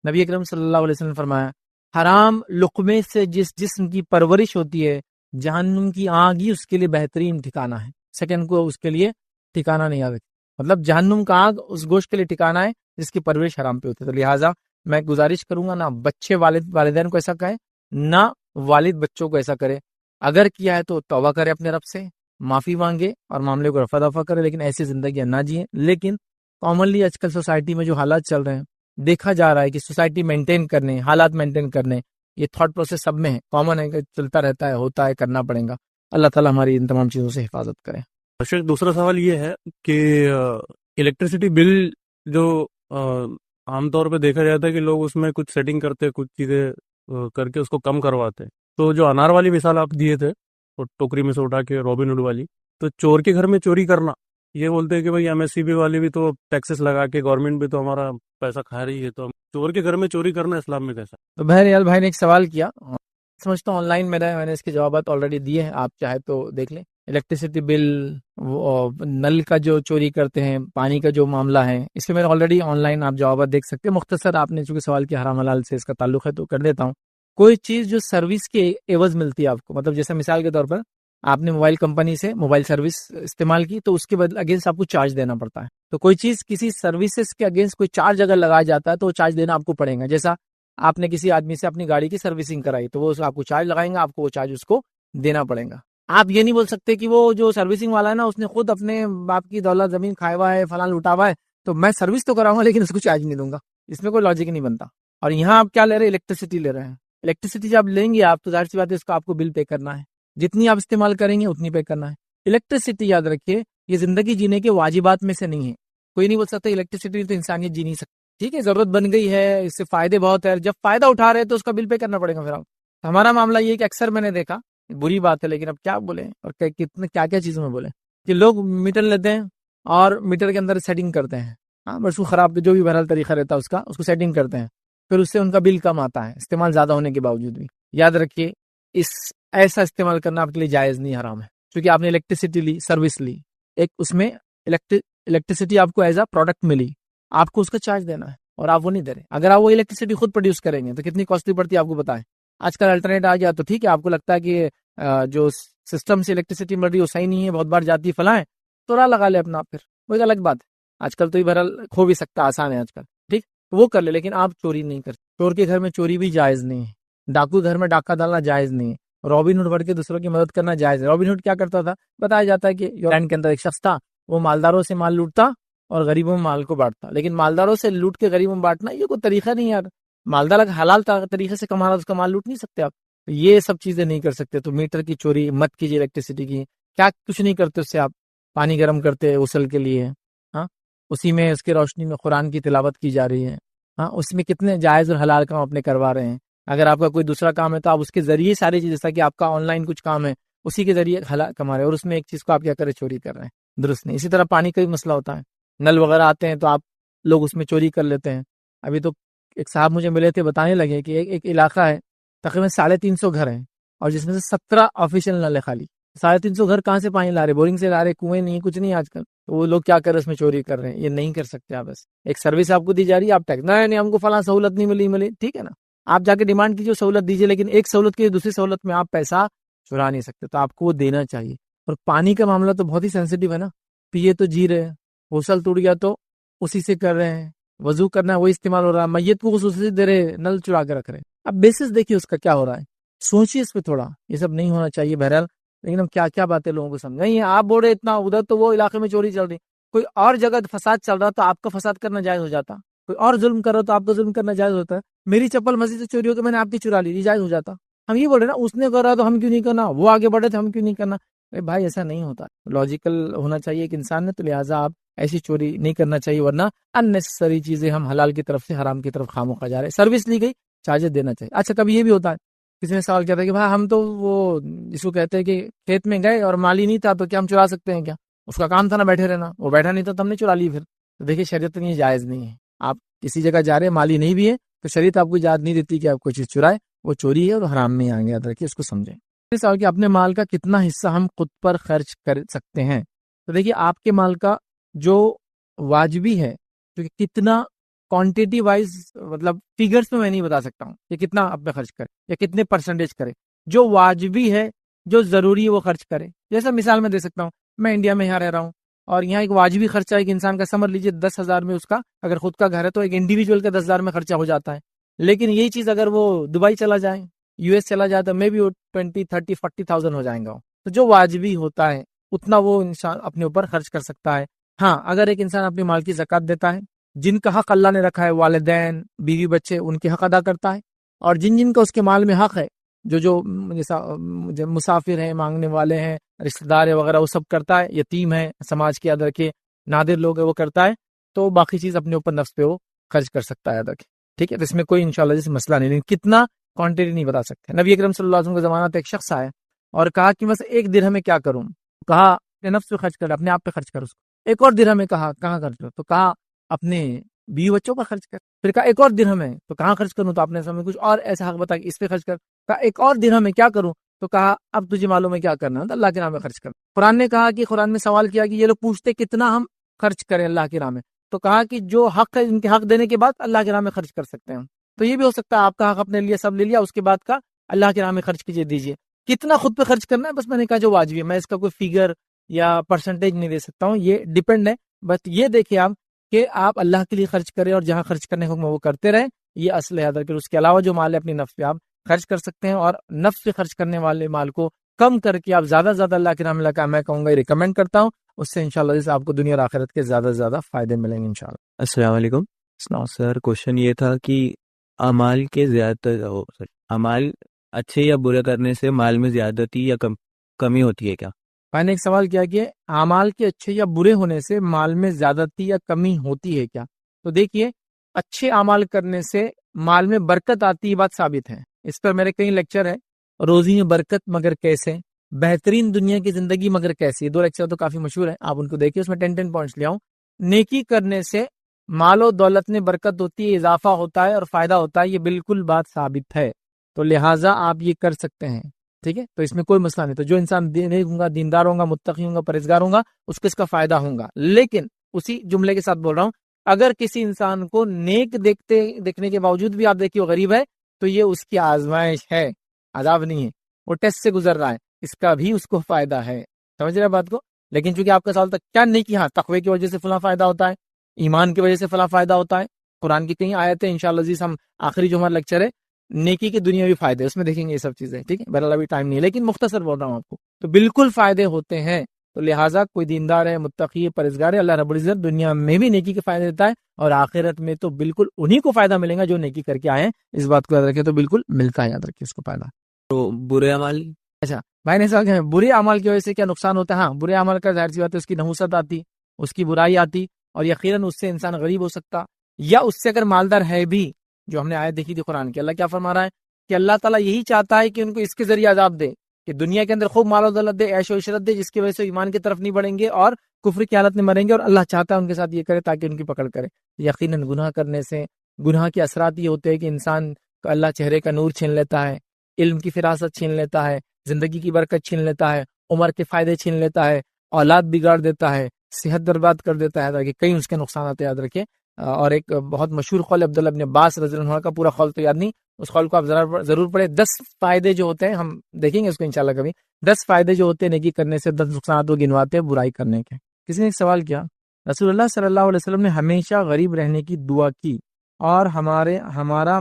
نبی اکرم صلی اللہ علیہ وسلم نے فرمایا، حرام لقمے سے جس جسم کی پرورش ہوتی ہے، جہنم کی آگ ہی اس کے لیے بہترین ٹھکانہ ہے. سیکنڈ کو اس کے لیے ٹھکانہ نہیں آگے، مطلب جہنم کا آگ اس گوشت کے لیے ٹھکانہ ہے جس کی پرورش حرام پہ ہوتی ہے. تو لہٰذا میں گزارش کروں گا، نہ بچے والدین کو ایسا کہیں، نہ والد بچوں کو ایسا کرے. اگر کیا ہے تو توبہ کرے اپنے رب سے، معافی مانگے اور معاملے کو رفع دفع کرے، لیکن ایسی زندگیاں نہ جئیں. لیکن کامنلی آج کل سوسائٹی میں جو حالات چل رہے ہیں، دیکھا جا رہا ہے کہ سوسائٹی مینٹین کرنے، حالات مینٹین کرنے، یہ تھاٹ پروسیس سب میں ہے، کامن ہے کہ چلتا رہتا ہے، ہوتا ہے، کرنا پڑے گا. اللہ تعالیٰ ہماری ان تمام چیزوں سے حفاظت کرے. شیخ، دوسرا سوال یہ ہے کہ الیکٹریسٹی بل جو عام طور پہ دیکھا جاتا ہے کہ لوگ اس میں کچھ سیٹنگ کرتے، کچھ چیزیں کر کے اس کو کم کرواتے. تو جو انار والی مثال آپ دیے تھے، وہ ٹوکری میں سے اٹھا کے رابن ہوڈ والی، تو چور کے گھر میں چوری کرنا، یہ بولتے ہیں کہ بھائی ایم ایس سی بی والی بھی تو ٹیکسز لگا کے گورنمنٹ بھی تو ہمارا پیسہ کھا رہی ہے، تو چور کے گھر میں چوری کرنا اسلام میں کیسا؟ تو بہرحال بھائی نے ایک سوال کیا، سمجھتا ہوں آن لائن میں نے اس کے جوابات آلریڈی دیے ہیں، آپ چاہے تو دیکھ لیں. الیکٹریسٹی بل، نل کا جو چوری کرتے ہیں، پانی کا جو معاملہ ہے، اس میں آلریڈی آن لائن آپ جوابات دیکھ سکتے ہیں. مختصر آپ نے چونکہ سوال کیا حرام حلال سے اس کا تعلق ہے تو کر دیتا ہوں. کوئی چیز جو سروس کے عوض ملتی ہے آپ کو، مطلب جیسے مثال کے طور پر آپ نے موبائل کمپنی سے موبائل سروس استعمال کی، تو اس کے بدلے اگینسٹ آپ کو چارج دینا پڑتا ہے. تو کوئی چیز کسی سروسز کے اگینسٹ کوئی چارج اگر لگایا جاتا ہے تو وہ چارج دینا آپ کو پڑے گا. جیسا آپ نے کسی آدمی سے اپنی گاڑی کی سروسنگ کرائی، تو وہ آپ کو چارج لگائیں گا، آپ کو وہ چارج اس کو دینا پڑے گا. آپ یہ نہیں بول سکتے کہ وہ جو سروسنگ والا ہے نا، اس نے خود اپنے باپ کی دولت زمین کھایا ہوا ہے، فلاں لوٹا ہوا ہے، تو میں سروس تو کراؤں گا لیکن اس کو چارج نہیں دوں گا. اس میں کوئی لاجک نہیں بنتا. اور یہاں آپ کیا لے رہے ہیں؟ الیکٹریسٹی لے رہے ہیں. الیکٹریسٹی جب لیں گے آپ تو ظاہر سی بات ہے اس کو آپ کو بل پے کرنا ہے، جتنی آپ استعمال کریں گے اتنی پے کرنا ہے. الیکٹریسٹی یاد رکھیے یہ زندگی جینے کے واجبات میں سے نہیں ہے. کوئی نہیں بول سکتا الیکٹریسٹی تو انسانیت جی نہیں سکتی. ٹھیک ہے، ضرورت بن گئی ہے، اس سے فائدے بہت ہے، جب فائدہ اٹھا رہے ہیں تو اس کا بل پے کرنا پڑے گا. پھر ہمارا معاملہ یہ ہے کہ اکثر میں نے دیکھا، بری بات ہے لیکن اب کیا بولیں اور کتنے کیا کیا چیزوں میں بولیں، کہ لوگ میٹر لیتے ہیں اور میٹر کے اندر سیٹنگ کرتے ہیں. بس وہ خراب جو بھی بہرحال طریقہ رہتا ہے اس کو سیٹنگ کرتے ہیں، پھر اس سے ان کا بل کم آتا ہے استعمال زیادہ ہونے کے باوجود بھی. یاد رکھیے ایسا استعمال کرنا آپ کے لیے جائز نہیں، حرام ہے. کیونکہ آپ نے الیکٹریسٹی لی، سروس لی، ایک اس میں الیکٹریسٹی آپ کو ایز اے پروڈکٹ ملی، آپ کو اس کا چارج دینا ہے اور آپ وہ نہیں دے رہے. اگر آپ وہ الیکٹریسٹی خود پروڈیوس کریں گے تو کتنی کاسٹلی پڑتی ہے آپ کو بتائیں. آج کل الٹرنیٹ آ گیا تو ٹھیک ہے، آپ کو لگتا ہے کہ جو سسٹم سے الیکٹریسٹی مل رہی ہے وہ صحیح نہیں ہے، بہت بار جاتی فلاں ہے، تو راہ لگا لے اپنا. پھر وہ ایک الگ بات ہے. آج کل تو یہ بہرحال کھو بھی سکتا، آسان ہے آج کل، ٹھیک وہ کر لے، لیکن آپ چوری نہیں کرتے. چور کے گھر میں چوری بھی جائز نہیں ہے، ڈاکو گھر میں ڈاکہ ڈالنا جائز نہیں ہے، رابن ہوڈ بڑھ کے دوسروں کی مدد کرنا جائز ہے. رابن ہوڈ کیا کرتا تھا؟ بتایا جاتا ہے کہ یورلینڈ کے اندر ایک شخص تھا، وہ مالداروں سے مال لوٹتا اور غریبوں میں مال کو بانٹتا. لیکن مالداروں سے لوٹ کے غریبوں میں بانٹنا یہ کوئی طریقہ نہیں یار. مالدار اگر حلال طریقے سے کما رہا اس کا مال لوٹ نہیں سکتے آپ. یہ سب چیزیں نہیں کر سکتے. تو میٹر کی چوری مت کیجیے، الیکٹریسٹی کی کیا کچھ نہیں کرتے اس سے آپ. پانی گرم کرتے غسل کے لیے، ہاں اسی میں اس کی روشنی میں قرآن کی تلاوت کی جا رہی ہے، ہاں اس میں کتنے جائز اور حلال کام اپنے کروا رہے ہیں. اگر آپ کا کوئی دوسرا کام ہے تو آپ اس کے ذریعے ساری چیز، جیسا کہ آپ کا آن لائن کچھ کام ہے اسی کے ذریعے حلال کما رہے ہیں، اور اس میں ایک چیز کو آپ کیا کریں، چوری کر رہے ہیں، درست نہیں. اسی طرح پانی کا بھی مسئلہ ہوتا ہے، نل وغیرہ آتے ہیں تو آپ لوگ اس میں چوری کر لیتے ہیں. ابھی تو ایک صاحب مجھے ملے تھے، بتانے لگے کہ ایک علاقہ ہے تقریباً 350 گھر ہیں، اور جس میں سے 17 آفیشیل نل ہے خالی. 350 گھر کہاں سے پانی لا رہے؟ بورنگ سے لا رہے، کنویں نہیں، کچھ نہیں آج کل. تو وہ لوگ کیا کر رہے ہیں، اس میں چوری کر رہے ہیں. یہ نہیں کر سکتے آپ. بس ایک سروس آپ کو دی جا رہی ہے، آپ ٹیکس نہیں ہم کو فلاں سہولت نہیں ملی، ٹھیک ہے نا، آپ جا کے ڈیمانڈ کیجیے سہولت دیجیے، لیکن ایک سہولت کی دوسری سہولت میں آپ پیسہ چرا نہیں سکتے، تو آپ کو وہ دینا چاہیے. اور پانی کا معاملہ تو بہت ہی سینسیٹیو ہے نا، پیے تو جی رہے ہیں، غسل ٹوٹ گیا تو اسی سے کر رہے ہیں، وضو کرنا ہے وہی استعمال ہو رہا ہے، میت کو خصوصی دے رہے، نل چرا کے رکھ رہے ہیں. اب بیسس دیکھیے اس کا کیا ہو رہا ہے، سوچیے اس پہ تھوڑا. یہ سب نہیں ہونا چاہیے بہرحال، لیکن ہم کیا باتیں لوگوں کو سمجھائیں. آپ بول رہے اتنا ادھر تو وہ علاقے میں چوری چل رہی، کوئی اور جگہ فساد چل رہا تو آپ کا فساد کرنا جائز ہو جاتا، کوئی اور ظلم کر رہا تو آپ کا ظلم کرنا جائز ہوتا ہے. میری چپل مسجد سے چوری ہو کے میں نے آپ کی چرا لی، جائز ہو جاتا. ہم یہ بول رہے نا اس نے کر رہا تو ہم کیوں نہیں کرنا، وہ آگے بڑھے تھے ہم کیوں نہیں کرنا. بھائی ایسا نہیں ہوتا، لاجیکل ہونا چاہیے ایک انسان نے. تو لہٰذا آپ ایسی چوری نہیں کرنا چاہیے، ورنہ اننیسیسری چیزیں ہم حلال کی طرف سے حرام کی طرف خاموخواہ جا رہے ہیں. سروس لی گئی، چارجز دینا چاہیے. اچھا کبھی یہ بھی ہوتا ہے، کسی نے سوال کیا تھا کہ بھائی ہم تو وہ جس کو کہتے ہیں کہ کھیت میں گئے اور مالی نہیں تھا تو کیا ہم چرا سکتے ہیں کیا؟ اس کا کام تھا نا بیٹھے رہنا، وہ بیٹھا نہیں تھا تو ہم نے چرا لی. پھر تو دیکھیے شریعت میں یہ جائز نہیں ہے. آپ کسی جگہ جا رہے ہیں مالی نہیں بھی ہے تو شریعت آپ کو اجازت نہیں دیتی کہ آپ کوئی چیز چرائے، وہ چوری ہے اور حرام میں آگے یاد رکھیے، اس کو سمجھیں. سوال کہ اپنے مال کا کتنا حصہ ہم خود پر خرچ کر سکتے ہیں. تو دیکھیے آپ کے مال کا جو واجبی ہے، جو کتنا کوانٹیٹی وائز، مطلب فیگرز میں نہیں بتا سکتا ہوں کہ کتنا آپ پہ خرچ کرے یا کتنے پرسنٹیج کرے. جو واجبی ہے، جو ضروری ہے وہ خرچ کرے. جیسا مثال میں دے سکتا ہوں، میں انڈیا میں یہاں رہ رہا ہوں اور یہاں ایک واجبی خرچہ ایک انسان کا سمجھ لیجیے 10,000 میں، اس کا اگر خود کا گھر ہے تو ایک انڈیویجول کا 10,000 میں خرچہ ہو جاتا ہے. لیکن یہی چیز اگر وہ دبئی چلا جائے، یو ایس چلا جائے تو میں بھی 20, 30, 40,000 ہو جائیں گا. تو جو واجبی ہوتا ہے اتنا وہ انسان اپنے اوپر خرچ کر سکتا ہے. ہاں اگر ایک انسان اپنے مال کی زکوٰۃ دیتا ہے، جن کا حق اللہ نے رکھا ہے، والدین، بیوی بچے، ان کے حق ادا کرتا ہے، اور جن کا اس کے مال میں حق ہے، جو مسافر ہیں، مانگنے والے ہیں، رشتہ دار ہے وغیرہ، وہ سب کرتا ہے. یتیم ہے، سماج کے ادر کے نادر لوگ ہیں، وہ کرتا ہے. تو باقی چیز اپنے اوپر نفس پہ وہ خرچ کر سکتا ہے ادر کے. ٹھیک ہے، تو اس میں کوئی انشاءاللہ جیسے مسئلہ نہیں، لیکن کتنا کوانٹٹی نہیں بتا سکتے. نبی اکرم صلی اللہ علیہ وسلم کا زمانہ تھا، ایک شخص آیا اور کہا کہ بس 1 درہم میں کیا کروں؟ کہا اپنے نفس پہ خرچ کر، اپنے آپ پہ خرچ کر. اس کو ایک اور درہم میں کہا کہاں خرچ کرو؟ تو کہا اپنے بیوی بچوں پر خرچ کر. پھر کہا ایک اور درہم ہے تو کہاں خرچ کروں؟ تو آپ نے سامنے کچھ اور ایسا حق بتا کہ اس پہ خرچ کر. کہا ایک اور درہم میں کیا کروں؟ تو کہا اب تجھے معلوم ہے کیا کرنا ہے، تو اللہ کے نام میں خرچ کر. قرآن نے کہا کہ قرآن میں سوال کیا کہ یہ لوگ پوچھتے کتنا ہم خرچ کریں اللہ کے نام میں، تو کہا کہ جو حق ہے ان کے حق دینے کے بعد اللہ کے نام میں خرچ کر سکتے ہیں. تو یہ بھی ہو سکتا ہے آپ کا حق اپنے لیے سب لے لیا، اس کے بعد کا اللہ کے نام میں خرچ کیجیے، دیجیے. کتنا خود پہ خرچ کرنا ہے بس میں نے کہا جو واجبی ہے. میں اس کا کوئی فیگر یا پرسنٹیج نہیں دے سکتا ہوں، یہ ڈیپینڈ ہے. بس یہ دیکھیں آپ کہ آپ اللہ کے لیے خرچ کریں اور جہاں خرچ کرنے کا حکم ہے وہ کرتے رہیں، یہ اصل ہے. پھر اس کے علاوہ جو مال ہے اپنی نفس پہ آپ خرچ کر سکتے ہیں، اور نفس پہ خرچ کرنے والے مال کو کم کر کے آپ زیادہ سے زیادہ اللہ کے نام میں لگا. میں کہوں گا یہ ریکمینڈ کرتا ہوں، اس سے انشاءاللہ جیسے آپ کو دنیا اور آخرت کے زیادہ سے زیادہ فائدے ملیں گے انشاءاللہ. السلام علیکم سر. کوشچن یہ تھا کہ اعمال کے اعمال اچھے یا برے کرنے سے مال میں زیادتی یا کمی ہوتی ہے کیا؟ میں نے ایک سوال کیا کہ اعمال کے اچھے یا برے ہونے سے مال میں زیادتی یا کمی ہوتی ہے کیا؟ تو دیکھیے اچھے اعمال کرنے سے مال میں برکت آتی ہے، بات ثابت ہے. اس پر میرے کئی لیکچر ہیں، روزی میں برکت مگر کیسے، بہترین دنیا کی زندگی مگر کیسی. 2 لیکچر تو کافی مشہور ہیں، آپ ان کو دیکھیے، اس میں 10 پوائنٹس لے آؤں. نیکی کرنے سے مال و دولت میں برکت ہوتی ہے، اضافہ ہوتا ہے اور فائدہ ہوتا ہے، یہ بالکل بات ثابت ہے. تو لہٰذا آپ یہ کر سکتے ہیں. ٹھیک ہے، تو اس میں کوئی مسئلہ نہیں. تو جو انسان ہوں گا، دیندار ہوں گا، متقی ہوں گا، پرہیزگار ہوں گا، اس کو اس کا فائدہ ہوگا. لیکن اسی جملے کے ساتھ بول رہا ہوں، اگر کسی انسان کو نیک دیکھنے کے باوجود بھی آپ دیکھیے وہ غریب ہے، تو یہ اس کی آزمائش ہے، عذاب نہیں ہے. وہ ٹیسٹ سے گزر رہا ہے، اس کا بھی اس کو فائدہ ہے. سمجھ رہے بات کو؟ لیکن چونکہ آپ کا سوال تک کیا نہیں کیا، تقوی کی وجہ سے فلاں فائدہ ہوتا ہے، ایمان کی وجہ سے فلاں فائدہ ہوتا ہے. قرآن کی کئی آیتیں انشاءاللہ عزیز، ہم آخری جو ہمارا لیکچر ہے نیکی کے دنیاوی فائدے، اس میں دیکھیں گے یہ سب چیزیں. ٹھیک ہے، بہرحال ابھی ٹائم نہیں ہے، لیکن مختصر بول رہا ہوں آپ کو. تو بالکل فائدے ہوتے ہیں. تو لہٰذا کوئی دیندار ہے، متقی ہے، پرہیزگار ہے، اللہ رب العزت دنیا میں بھی نیکی کے فائدے دیتا ہے، اور آخرت میں تو بالکل انہی کو فائدہ ملے گا جو نیکی کر کے آئے ہیں. اس بات کو یاد رکھیں، تو بالکل ملتا ہے، یاد رکھیں اس کو فائدہ. تو برے اعمال؟ اچھا، بھائی نے سوال کیا برے اعمال کی وجہ سے کیا نقصان ہوتا ہے؟ ہاں برے اعمال کا ظاہر سی بات ہے اس کی نحوست آتی، اس کی برائی آتی، اور یقیناً اس سے انسان غریب ہو سکتا، یا اس سے اگر مالدار ہے بھی، جو ہم نے آیت دیکھی تھی قرآن کی، اللہ کیا فرما رہا ہے کہ اللہ تعالیٰ یہی چاہتا ہے کہ ان کو اس کے ذریعے عذاب دے، کہ دنیا کے اندر خوب مال و دولت دے، عیش و عشرت دے، جس کی وجہ سے ایمان کی طرف نہیں بڑھیں گے اور کفر کی حالت میں مریں گے، اور اللہ چاہتا ہے ان کے ساتھ یہ کرے تاکہ ان کی پکڑ کرے۔ یقیناً گناہ کرنے سے، گناہ کے اثرات یہ ہوتے ہیں کہ انسان کا اللہ چہرے کا نور چھین لیتا ہے، علم کی فراست چھین لیتا ہے، زندگی کی برکت چھین لیتا ہے، عمر کے فائدے چھین لیتا ہے، اولاد بگاڑ دیتا ہے، صحت برباد کر دیتا ہے، تاکہ کئی اس کے نقصانات یاد رکھے۔ اور ایک بہت مشہور قول عبداللہ بن عباس رضی اللہ عنہ کا، پورا قول تو یاد نہیں، اس قول کو آپ ضرور پڑھیں۔ 10 فائدے جو ہوتے ہیں، ہم دیکھیں گے اس کو انشاءاللہ کبھی، 10 فائدے جو ہوتے ہیں نیکی کرنے سے، 10 نقصانات وہ گنواتے ہیں برائی کرنے کے۔ کسی نے ایک سوال کیا، رسول اللہ صلی اللہ علیہ وسلم نے ہمیشہ غریب رہنے کی دعا کی، اور ہمارا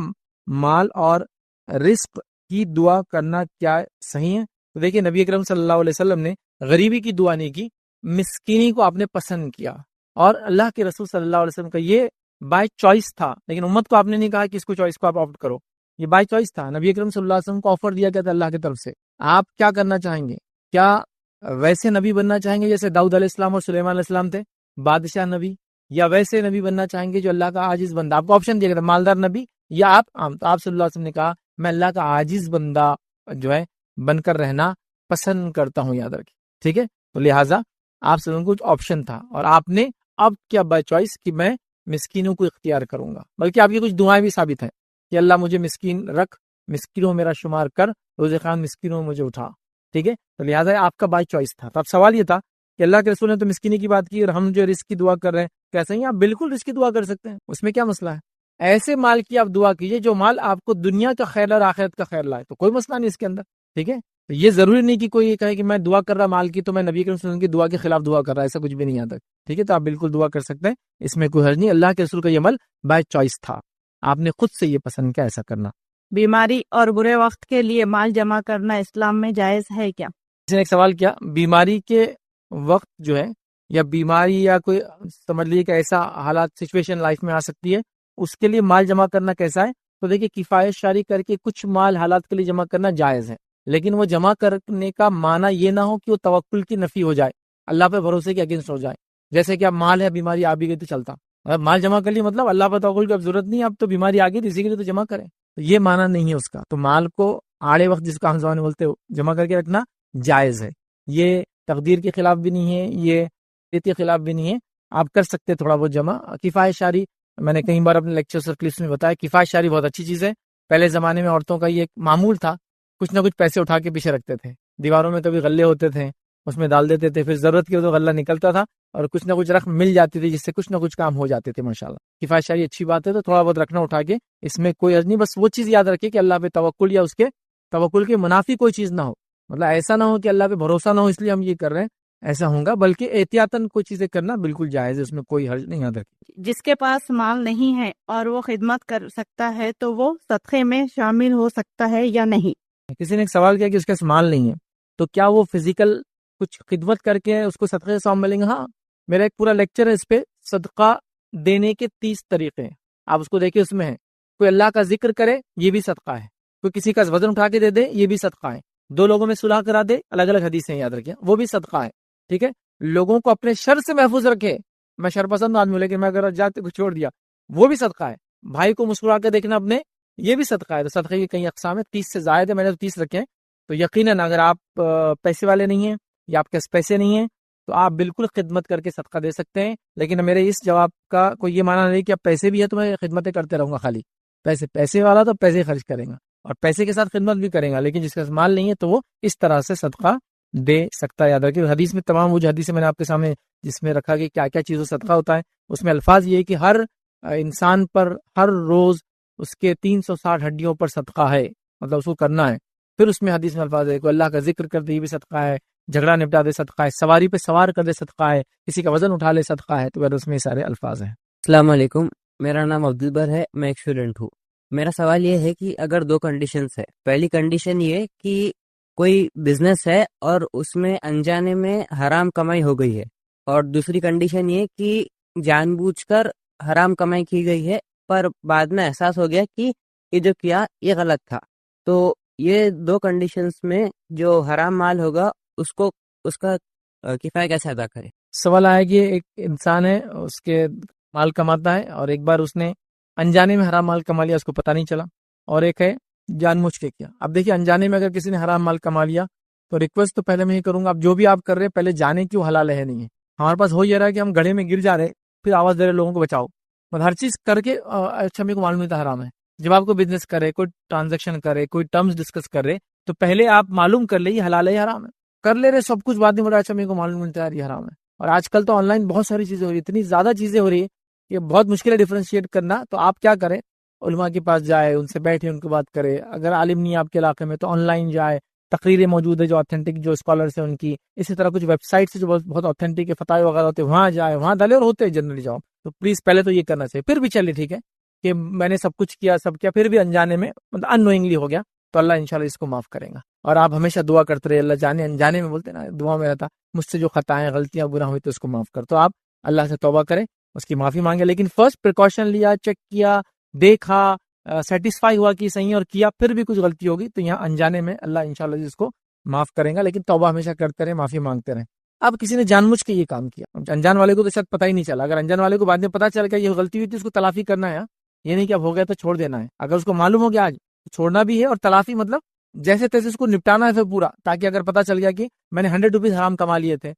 مال اور رزق کی دعا کرنا کیا صحیح ہے؟ تو دیکھیں نبی اکرم صلی اللہ علیہ وسلم نے غریبی کی دعا نہیں کی، مسکینی کو آپ نے پسند کیا، اور اللہ کے رسول صلی اللہ علیہ وسلم کا یہ بائی چوائس تھا، لیکن امت کو آپ نے نہیں کہا کہ اس کو چوائس کو آپ آپٹ کرو، یہ بائی چوائس تھا، نبی اکرم صلی اللہ علیہ وسلم کو آفر دیا گیا تھا اللہ کی طرف سے۔ آپ کیا کرنا چاہیں گے؟ کیا ویسے نبی بننا چاہیں گے جیسے داؤد علیہ السلام اور سلیمان علیہ السلام تھے، بادشاہ نبی، یا ویسے نبی بننا چاہیں گے جو اللہ کا عاجز بندہ؟ آپ کو آپشن دیا گیا تھا، مالدار نبی یا آپ عام۔ تو آپ صلی اللہ علیہ وسلم نے کہا میں اللہ کا عاجز بندہ جو ہے بن کر رہنا پسند کرتا ہوں، یاد رکھیں، ٹھیک ہے؟ تو لہٰذا آپ سے کچھ آپشن تھا، اور آپ نے اب کیا بائی چوائس کہ میں مسکینوں کو اختیار کروں گا، بلکہ آپ کی کچھ دعائیں بھی ثابت ہیں کہ اللہ مجھے مسکین رکھ، مسکینوں میرا شمار کر، روز خان مسکینوں مجھے اٹھا، ٹھیک ہے؟ تو لہٰذا آپ کا بائی چوائس تھا۔ تو اب سوال یہ تھا کہ اللہ کے رسول نے تو مسکینی کی بات کی، اور ہم جو رزق کی دعا کر رہے ہیں، کیسے ہی آپ بالکل رزق کی دعا کر سکتے ہیں، اس میں کیا مسئلہ ہے؟ ایسے مال کی آپ دعا کیجئے جو مال آپ کو دنیا کا خیر اور آخرت کا خیر لائے، تو کوئی مسئلہ نہیں اس کے اندر، ٹھیک ہے؟ تو یہ ضروری نہیں کہ کوئی یہ کہے کہ میں دعا کر رہا مال کی تو میں نبی کریم صلی اللہ علیہ وسلم کی دعا کے خلاف دعا کر رہا، ایسا کچھ بھی نہیں آتا، ٹھیک ہے؟ تو آپ بالکل دعا کر سکتے ہیں، اس میں کوئی حرج نہیں، اللہ کے رسول کا یہ عمل بائی چوائس تھا، آپ نے خود سے یہ پسند کیا ایسا کرنا۔ بیماری اور برے وقت کے لیے مال جمع کرنا اسلام میں جائز ہے کیا؟ کسی نے ایک سوال کیا، بیماری کے وقت جو ہے، یا بیماری یا کوئی سمجھ لیجیے کہ ایسا حالات سچویشن لائف میں آ سکتی ہے، اس کے لیے مال جمع کرنا کیسا ہے؟ تو دیکھیے کفایت شاری کر کے کچھ مال حالات کے لیے جمع کرنا جائز ہے، لیکن وہ جمع کرنے کا معنی یہ نہ ہو کہ وہ توکل کی نفی ہو جائے، اللہ پہ بھروسے کے اگینسٹ ہو جائے۔ جیسے کہ اب مال ہے، بیماری آ بھی گئی تو چلتا، اب مال جمع کر لی مطلب اللہ پہ توکل کی اب ضرورت نہیں، اب تو بیماری آ گئی اسی کے لیے تو جمع کریں، تو یہ معنی نہیں ہے اس کا۔ تو مال کو آڑے وقت جس کا ہم زبان میں بولتے ہو جمع کر کے رکھنا جائز ہے، یہ تقدیر کے خلاف بھی نہیں ہے، یہ کے خلاف بھی نہیں ہے، آپ کر سکتے تھوڑا بہت جمع۔ کفایت شاری میں نے کئی بار اپنے لیکچرز اور کلپس میں بتایا، کفایت شاری بہت اچھی چیز ہے۔ پہلے زمانے میں عورتوں کا یہ ایک معمول تھا، کچھ نہ کچھ پیسے اٹھا کے پیچھے رکھتے تھے، دیواروں میں کبھی غلے ہوتے تھے اس میں ڈال دیتے تھے، پھر ضرورت کی تو غلہ نکلتا تھا اور کچھ نہ کچھ رقم مل جاتی تھی جس سے کچھ نہ کچھ کام ہو جاتے تھے ماشاءاللہ۔ کفایت شاری اچھی بات ہے، تو تھوڑا بہت رکھنا اٹھا کے، اس میں کوئی حرج نہیں، بس وہ چیز یاد رکھے کہ اللہ پہ توکل یا اس کے توکل کے منافی کوئی چیز نہ ہو، مطلب ایسا نہ ہو کہ اللہ پہ بھروسہ نہ ہو اس لیے ہم یہ کر رہے ہیں، ایسا ہوگا، بلکہ احتیاطاً کوئی چیزیں کرنا بالکل جائز ہے، اس میں کوئی حرج نہیں، یاد رکھے۔ جس کے پاس مال نہیں ہے اور وہ خدمت کر سکتا ہے تو وہ صدقے میں شامل ہو سکتا ہے یا نہیں؟ کسی نے ایک سوال کیا کہ اس کے پاس مال نہیں ہے تو کیا وہ فزیکل کچھ خدمت کر کے اس کو صدقے کا ثواب ملیں گا؟ ہاں، میرا ایک پورا لیکچر ہے اس پہ، صدقہ دینے کے 30 طریقے ہیں، آپ اس کو دیکھیں، اس میں ہے کوئی اللہ کا ذکر کرے یہ بھی صدقہ ہے، کوئی کسی کا وزن اٹھا کے دے دے یہ بھی صدقہ ہے، 2 لوگوں میں صلح کرا دے، الگ الگ حدیثیں یاد رکھیں، وہ بھی صدقہ ہے، ٹھیک ہے؟ لوگوں کو اپنے شر سے محفوظ رکھے، میں شر پسند آدمی ہوں لیکن میں اگر جاتے کو چھوڑ دیا وہ بھی صدقہ ہے، بھائی کو مسکرا کے دیکھنا اپنے یہ بھی صدقہ ہے۔ تو صدقے کی کئی اقسام ہے، 30 سے زائد ہے، میں نے تو 30 رکھے ہیں۔ تو یقیناً اگر آپ پیسے والے نہیں ہیں یا آپ کے پاس پیسے نہیں ہیں تو آپ بالکل خدمت کر کے صدقہ دے سکتے ہیں، لیکن میرے اس جواب کا کوئی یہ معنی نہیں کہ اب پیسے بھی ہے تو میں خدمتیں کرتے رہوں گا، خالی پیسے والا تو پیسے خرچ کریں گا اور پیسے کے ساتھ خدمت بھی کریں گا، لیکن جس کا مال نہیں ہے تو وہ اس طرح سے صدقہ دے سکتا ہے۔ یاد رکھیں حدیث میں تمام وہ جو حدیث میں نے آپ کے سامنے جس میں رکھا کہ کیا کیا چیزوں صدقہ ہوتا ہے، اس میں الفاظ یہ ہے کہ ہر انسان پر ہر روز اس کے 360 ہڈیوں پر صدقہ ہے، مطلب اس کو کرنا ہے۔ پھر اس میں حدیث میں الفاظ ہے کہ اللہ کا ذکر کر دے یہ بھی صدقہ ہے، جھگڑا نپٹا دے صدقہ ہے، سواری پہ سوار کر دے صدقہ ہے، کسی کا وزن اٹھا لے صدقہ ہے، تو اس میں سارے الفاظ ہیں۔ السلام علیکم، میرا نام عبدالبر ہے، میں ایک اسٹوڈنٹ ہوں۔ میرا سوال یہ ہے کہ اگر 2 کنڈیشنز ہے، پہلی کنڈیشن یہ کہ کوئی بزنس ہے اور اس میں انجانے میں حرام کمائی ہو گئی ہے، اور دوسری کنڈیشن یہ کہ جان بوجھ کر حرام کمائی کی گئی ہے پر بعد میں احساس ہو گیا کہ یہ جو کیا یہ غلط تھا، تو یہ دو کنڈیشنز میں جو حرام مال ہوگا اس کا کفایہ کیسے ادا کرے؟ سوال آیا کہ ایک انسان ہے، اس کے مال کماتا ہے اور ایک بار اس نے انجانے میں حرام مال کما لیا، اس کو پتہ نہیں چلا، اور ایک ہے جان مجھ کے کیا۔ اب دیکھیے انجانے میں اگر کسی نے حرام مال کما لیا تو ریکویسٹ تو پہلے میں یہ کروں گا، اب جو بھی آپ کر رہے ہیں پہلے جانے کیوں حلال ہے نہیں ہے۔ ہمارے پاس ہو یہ رہا ہے کہ ہم گڑھے میں گر جا رہے پھر آواز دے رہے لوگوں کو بچاؤ، مطلب ہر چیز کر کے اچھا میرے کو معلوم نہیں تھا حرام ہے۔ جب آپ کو بزنس کرے، کوئی ٹرانزیکشن کرے، کوئی ٹرمز ڈسکس کر رہے تو پہلے آپ معلوم کر لیں یہ حلال ہے یا حرام ہے، کر لے رہے سب کچھ بعد میں بڑا اچھا میرے کو معلوم ملتا ہے یہ حرام ہے۔ اور آج کل تو آن لائن بہت ساری چیزیں ہو رہی ہے، اتنی زیادہ چیزیں ہو رہی ہے کہ بہت مشکل ہے ڈیفرینشیٹ کرنا۔ تو آپ کیا کریں، علماء کے پاس جائے، ان سے بیٹھے، ان کو بات کرے، اگر عالم نہیں ہے آپ کے علاقے میں تو آن لائن جائے، تقریریں موجود ہے جو آتھینٹک جو اسکالرس ہیں ان کی، اسی طرح کچھ ویب سائٹس جو بہت آتھینٹک ہے، فتاوی وغیرہ ہوتے ہیں، وہاں جائے، وہاں ڈالے، اور ہوتے ہیں جنرلی جاؤ تو پلیز پہلے تو یہ کرنا چاہیے۔ پھر بھی چلے ٹھیک ہے کہ میں نے سب کچھ کیا، سب کیا، پھر بھی انجانے میں مطلب ان نوئنگلی ہو گیا تو اللہ انشاءاللہ اس کو معاف کرے گا۔ اور آپ ہمیشہ دعا کرتے رہے، اللہ جانے انجانے میں بولتے نا دعا میں رہتا، مجھ سے جو خطائیں غلطیاں گناہ ہوئی تو اس کو معاف کر، تو آپ اللہ سے توبہ کریں، اس کی معافی مانگے، لیکن فرسٹ پریکاشن لیا، چیک کیا، دیکھا، سیٹسفائی ہوا کہ صحیح اور کیا، پھر بھی کچھ غلطی ہوگی تو یہاں انجانے میں اللہ انشاءاللہ اس کو معاف کرے گا، لیکن توبہ ہمیشہ کرتے رہے، معافی مانگتے رہیں۔ اب کسی نے جان مجھ کے یہ کام کیا، انجان والے کو تو شاید پتہ ہی نہیں چلا، اگر انجان والے کو بعد میں پتہ چل گیا یہ غلطی ہوئی تو اس کو تلافی کرنا ہے، یہ نہیں کہ اب ہو گیا تو چھوڑ دینا ہے۔ اگر اس کو معلوم ہو گیا آج چھوڑنا بھی ہے، اور تلافی مطلب جیسے تیسے اس کو نپٹانا ہے پھر پورا، تاکہ اگر پتہ چل گیا کہ میں نے 100 روپیز حرام کما لیے تھے